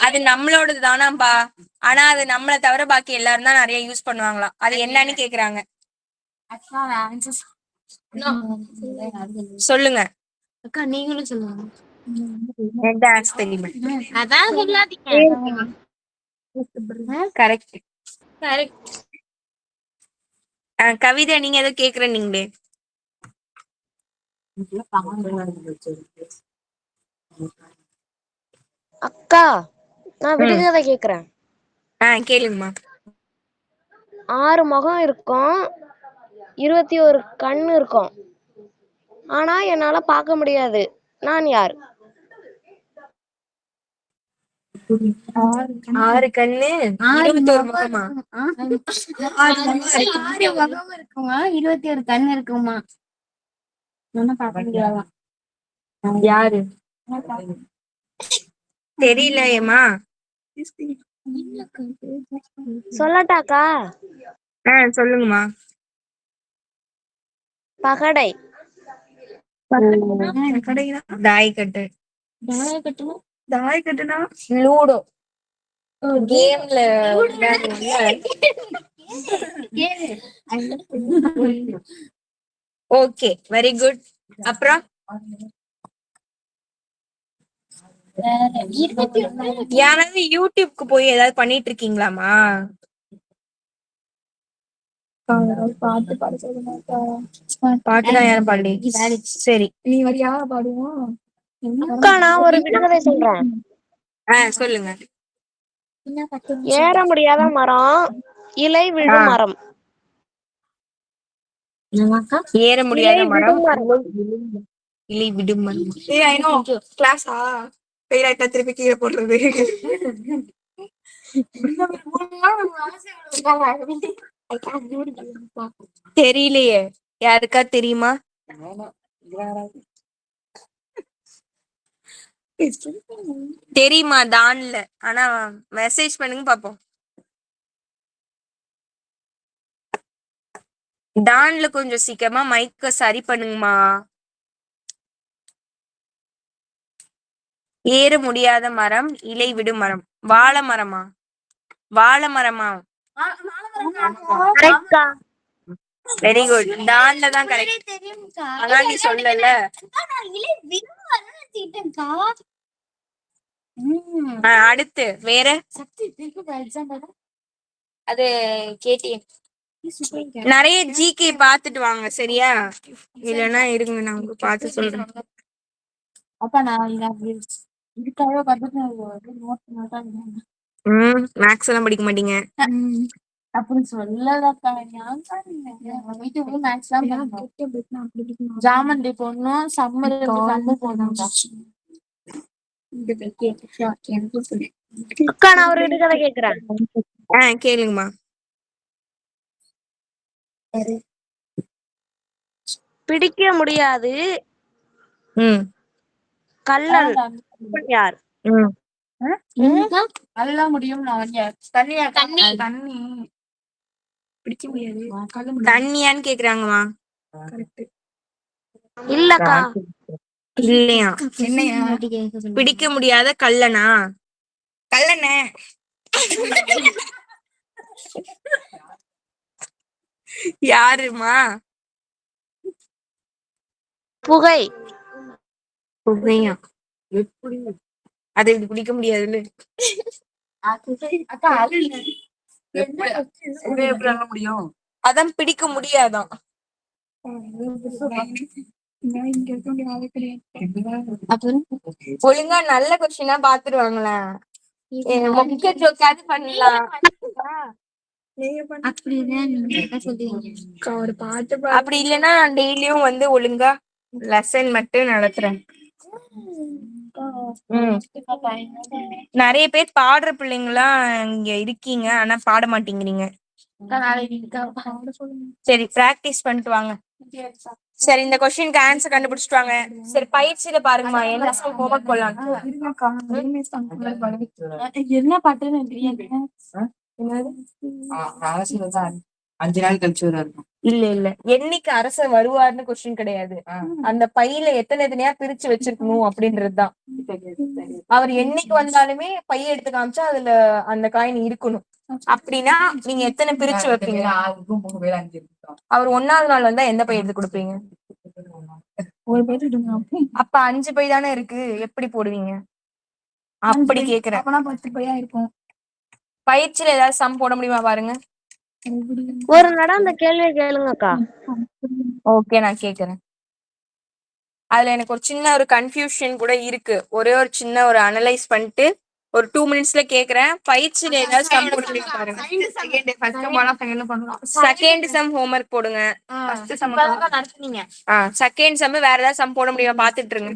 [SPEAKER 1] அது நம்மளோடது தானாம்பா. ஆனா அது நம்மள தவிர பாக்கி எல்லாரும் தான் நிறைய யூஸ் பண்ணுவாங்களாம். அது என்னன்னு கேக்குறாங்க. சொல்லுங்க
[SPEAKER 5] அக்கா நீங்களும் சொல்லுங்க.
[SPEAKER 1] டான்ஸ் தெரியுமா?
[SPEAKER 5] அதான் சொல்லாதீங்க.
[SPEAKER 1] கரெக்ட். கவிதா, நீங்க ஏதோ கேக்குற நீங்களே.
[SPEAKER 2] அக்கா நான் விடுகதை கேக்குறேன்.
[SPEAKER 1] கேளுங்கம்மா.
[SPEAKER 2] 6 முகம் இருக்கும், 21 கண்ணு இருக்கும். ஆனா என்னால பார்க்க முடியாது. நான் யார்?
[SPEAKER 1] 6 கண்ணு 21 முகமா?
[SPEAKER 2] ஆறு முகம் இருக்குமா 21 கண் இருக்குமா
[SPEAKER 1] யாரு தெரியலையேம்மா.
[SPEAKER 6] சொல்லட்டாக்கா?
[SPEAKER 1] சொல்லுங்கம்மா.
[SPEAKER 6] பகடை.
[SPEAKER 1] தாயக்கட்டு. தாயக்கட்டுனா லூடோ கேம்ல ஓகே, வெரி குட். அப்புறம் யாராவது யூடியூப்க்கு போய் ஏதாவது பண்ணிட்டு இருக்கீங்களாமா? பாட்டுதான் யாரும் பாடல. சரி,
[SPEAKER 3] நீ வரியா பாடுவோம்.
[SPEAKER 6] அக்கா நான் ஒரு விடுகதை சொல்றேன்.
[SPEAKER 1] சொல்லுங்க.
[SPEAKER 6] ஏற முடியாத மரம், இலை விழும் மரம்.
[SPEAKER 1] ஏற முடியாத
[SPEAKER 6] இலை
[SPEAKER 1] மரம்,
[SPEAKER 6] விடும் மரம்.
[SPEAKER 1] இலை விடும் மரம். கிளாஸா ஃபெயில் ஆயிட்டா திருப்பி கீழே போடுறது. தெரியலையே, யாருக்கா தெரியுமா? தெரியுமா? தான்ல ஆனா மெசேஜ் பண்ணுங்க பாப்போம். டான்ல கொஞ்சம் சீக்கிரமா மைக்க சரி பண்ணுங்கம்மா. ஏற முடியாத மரம், இலை விடும் மரம். வாழை மரமா? வாழை மரமா?
[SPEAKER 6] கரெக்ட்கா.
[SPEAKER 1] Very good. டான்ல தான் கரெக்ட். ஆனா நீ சொல்லல. அடுத்து வேற அது கேட்டியே. நிறைய ஜிகே பாத்துட்டு வாங்க சரியா? இல்லன்னா இருங்க நான் உங்களுக்கு பார்த்து சொல்றேன். மேக்ஸ் எல்லாம் படிக்க மாட்டீங்க.
[SPEAKER 5] ஜாமண்டி போடணும், சம்மர் போடணும்.
[SPEAKER 6] அக்கா நான் ஒரு விடுகதை கேக்குறேன்.
[SPEAKER 1] கேளுங்கம்மா.
[SPEAKER 6] பிடிக்க முடியாது கள்ளன் யார்?
[SPEAKER 5] அதெல்லாம் முடியும்.
[SPEAKER 3] தண்ணி பிடிக்க முடியாது.
[SPEAKER 1] தண்ணியான்னு கேக்குறாங்கம்மா.
[SPEAKER 6] இல்லக்கா.
[SPEAKER 1] இல்லையா?
[SPEAKER 3] என்னையா?
[SPEAKER 1] பிடிக்க முடியாத கள்ளனா? கள்ளன யாருமா?
[SPEAKER 6] புகை.
[SPEAKER 1] புகையா? அது இப்படி பிடிக்க முடியாதுன்னு.
[SPEAKER 5] முடியும்.
[SPEAKER 1] அதான் பிடிக்க முடியாதான்.
[SPEAKER 3] இங்க இருக்க வேண்டிய ஆளே கிடையாது.
[SPEAKER 1] ஒழுங்கா நல்ல கொஸ்டினா பாத்துருவாங்களேன். மொக்க ஜோக்காது பண்ணலாம்.
[SPEAKER 3] ஒரு பாட்டு
[SPEAKER 1] அப்படி இல்லைன்னா டெய்லியும் வந்து ஒழுங்கா லெசன் மட்டும் நடத்துறேன். நிறைய பேர் பாடுற பிள்ளைங்களா இங்க இருக்கீங்க, ஆனா பாட மாட்டேங்கிறீங்க. சரி, பிராக்டிஸ் பண்ணிட்டு வாங்க. சரி, இந்த கொஸ்டினுக்கு ஆன்சர் கண்டுபிடிச்சிட்டு வாங்க. சரி, பயிற்சியில பாருங்கம்மா என்ன ஹோம்ஒர்க் போடலாம்.
[SPEAKER 5] என்ன பாட்டுன்னு தெரியாது.
[SPEAKER 7] 5 நாள் கழிச்சு வராரு.
[SPEAKER 1] இல்ல என்னைக்கு அரசர் வருவார்னு கொஸ்டின் கிடையாது. அந்த பையில எத்தனையா பிரிச்சு வச்சிருக்கணும் அப்படின்றதுதான். அவர் என்னைக்கு வந்தாலுமே பைய எடுத்து காமிச்சா அதுல அந்த காயின் இருக்கணும். அப்படின்னா நீங்க எத்தனை பிரிச்சு வைப்பீங்க? அவர் 1ஆவது நாள் வந்தா எந்த பை எடுத்து கொடுப்பீங்க?
[SPEAKER 3] ஒரு பேர்
[SPEAKER 1] அப்ப 5 பை தானே இருக்கு, எப்படி போடுவீங்க? அப்படி கேக்குறேன்.
[SPEAKER 3] 10 பையா இருக்கும்.
[SPEAKER 1] பயிற்சியில ஏதாவது சம் போட முடியுமா பாருங்க.
[SPEAKER 6] ஒரு நடம் அந்த கேள்வியை கேளுங்கக்கா.
[SPEAKER 1] ஓகே, நான் கேக்குறேன். அதுல எனக்கு ஒரு சின்ன ஒரு கன்ஃபியூஷன் கூட இருக்கு. ஒரே ஒரு சின்ன ஒரு அனலைஸ் பண்ணிட்டு ஒரு 2 மினிட்ஸ்ல கேக்குறேன். பயிற்சியில ஏதாவது சம் போட முடியுமா பாருங்க. செகண்ட் சம் ஹோம்ஒர்க் போடுங்க. செகண்ட் சம் வேற ஏதாவது சம் போட முடியுமா பாத்துட்டு இருங்க.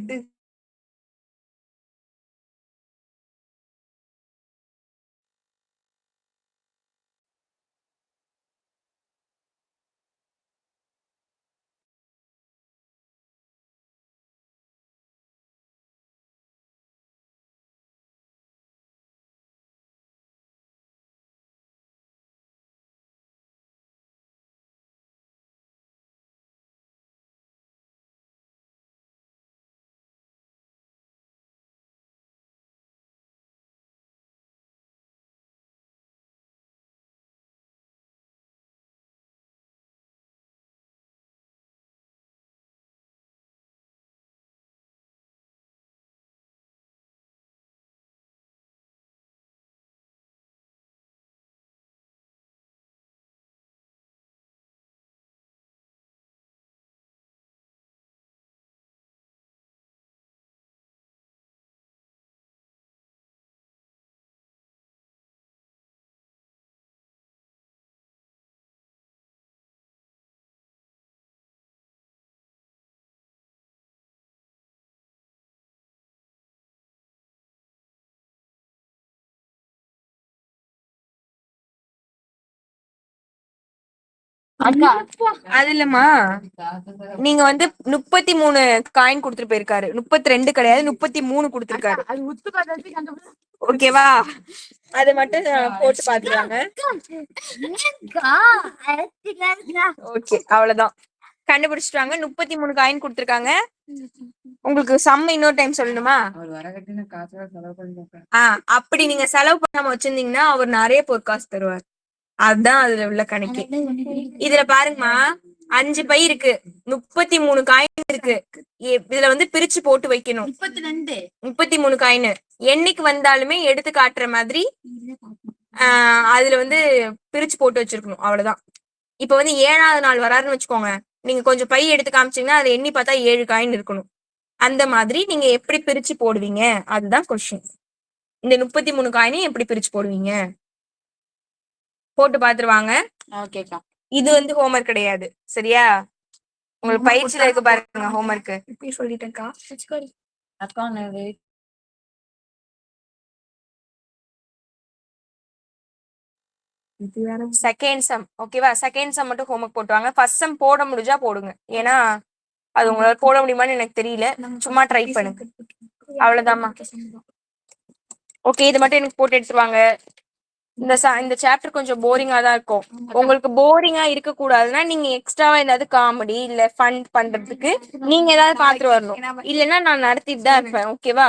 [SPEAKER 5] அக்கா
[SPEAKER 1] அது இல்லம்மா, நீங்க வந்து 33 காயின் கொடுத்துட்டு போயிருக்காரு. 32 கிடையாது, 33 கொடுத்துருக்காரு.
[SPEAKER 5] அது உத்து பார்த்தாச்சு கண்டுபிடிச்சு.
[SPEAKER 1] ஓகேவா? அதை மட்டும் போட்டு பாத்துறாங்க. ஓகே, அவ்வளவுதான். கண்டுபிடிச்சிட்டாங்க. 33 காயின் கொடுத்துருக்காங்க. உங்களுக்கு சம் இன்னொரு டைம் சொல்லணுமா?
[SPEAKER 7] அவர் வர கட்டின காசை செலவு பண்ணி
[SPEAKER 1] அப்படி நீங்க செலவு பண்ணாம வச்சிருந்தீங்கன்னா அவர் நிறைய பொற்காசு தருவார். அதுதான் அதுல உள்ள கணக்கு. இதுல பாருங்கம்மா, 5 பை இருக்கு, 33 காயின் இருக்கு. இதுல வந்து பிரிச்சு போட்டு வைக்கணும். 33 காயின் என்னைக்கு வந்தாலுமே எடுத்து காட்டுற மாதிரி அதுல வந்து பிரிச்சு போட்டு வச்சிருக்கணும். அவ்வளவுதான். இப்ப வந்து 7வது நாள் வராருன்னு வச்சுக்கோங்க, நீங்க கொஞ்சம் பை எடுத்து காமிச்சீங்கன்னா அதுல எண்ணி பார்த்தா 7 காயின் இருக்கணும். அந்த மாதிரி நீங்க எப்படி பிரிச்சு போடுவீங்க அதுதான் கொஸ்டின். இந்த 33 காயினையும் எப்படி பிரிச்சு போடுவீங்க போட்டு பாத்துருவாங்க.
[SPEAKER 5] ஓகேக்கா.
[SPEAKER 1] இது வந்து ஹோம்ஒர்க் கிடையாது, சரியா? உங்களுக்கு பயிற்சியில இருக்கு பாருங்க ஹோம்ஒர்க்.
[SPEAKER 3] இப்படி சொல்லிட்டேன்க்கா.
[SPEAKER 7] அக்கா
[SPEAKER 1] செகண்ட் சம் ஓகேவா? செகண்ட் சம் மட்டும் ஹோம்ஒர்க் போட்டுவாங்க. ஃபர்ஸ்ட் சம் போட முடிஞ்சா போடுங்க, ஏன்னா அது உங்களால போட முடியுமான்னு எனக்கு தெரியல. சும்மா ட்ரை பண்ணுங்க, அவ்வளவுதாம்மா. ஓகே, இது மட்டும் எனக்கு போட்டு எடுத்துருவாங்க. இந்த சாப்டர் கொஞ்சம் போரிங்கா தான் இருக்கும். உங்களுக்கு போரிங்கா இருக்க கூடாதுன்னா நீங்க எக்ஸ்ட்ராவா ஏதாவது காமெடி இல்ல ஃபன் பண்றதுக்கு நீங்க ஏதாவது பாத்துட்டு வரணும். இல்லைன்னா நான் நடத்திட்டு தான் இருப்பேன். ஓகேவா?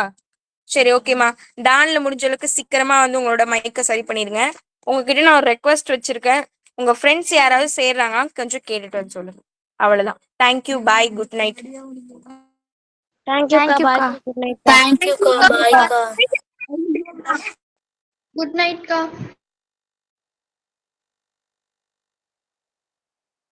[SPEAKER 1] சரி, ஓகேமா. டான்ல முடிஞ்ச அளவுக்கு சீக்கிரமா வந்து உங்களோட மைக்க சரி பண்ணிருங்க. உங்ககிட்ட நான் ஒரு ரெக்வஸ்ட் வச்சிருக்கேன். உங்க ஃப்ரெண்ட்ஸ் யாராவது சேர்றாங்க கொஞ்சம் கேட்டுட்டு வந்து சொல்லுங்க. அவ்வளவுதான். தேங்க்யூ, பாய், குட் நைட்.
[SPEAKER 6] தேங்க்யூக்கா, பாய், குட் நைட்.
[SPEAKER 4] தேங்க்யூக்கா, பாய்க்கா.
[SPEAKER 3] குட் நைட்க்கா.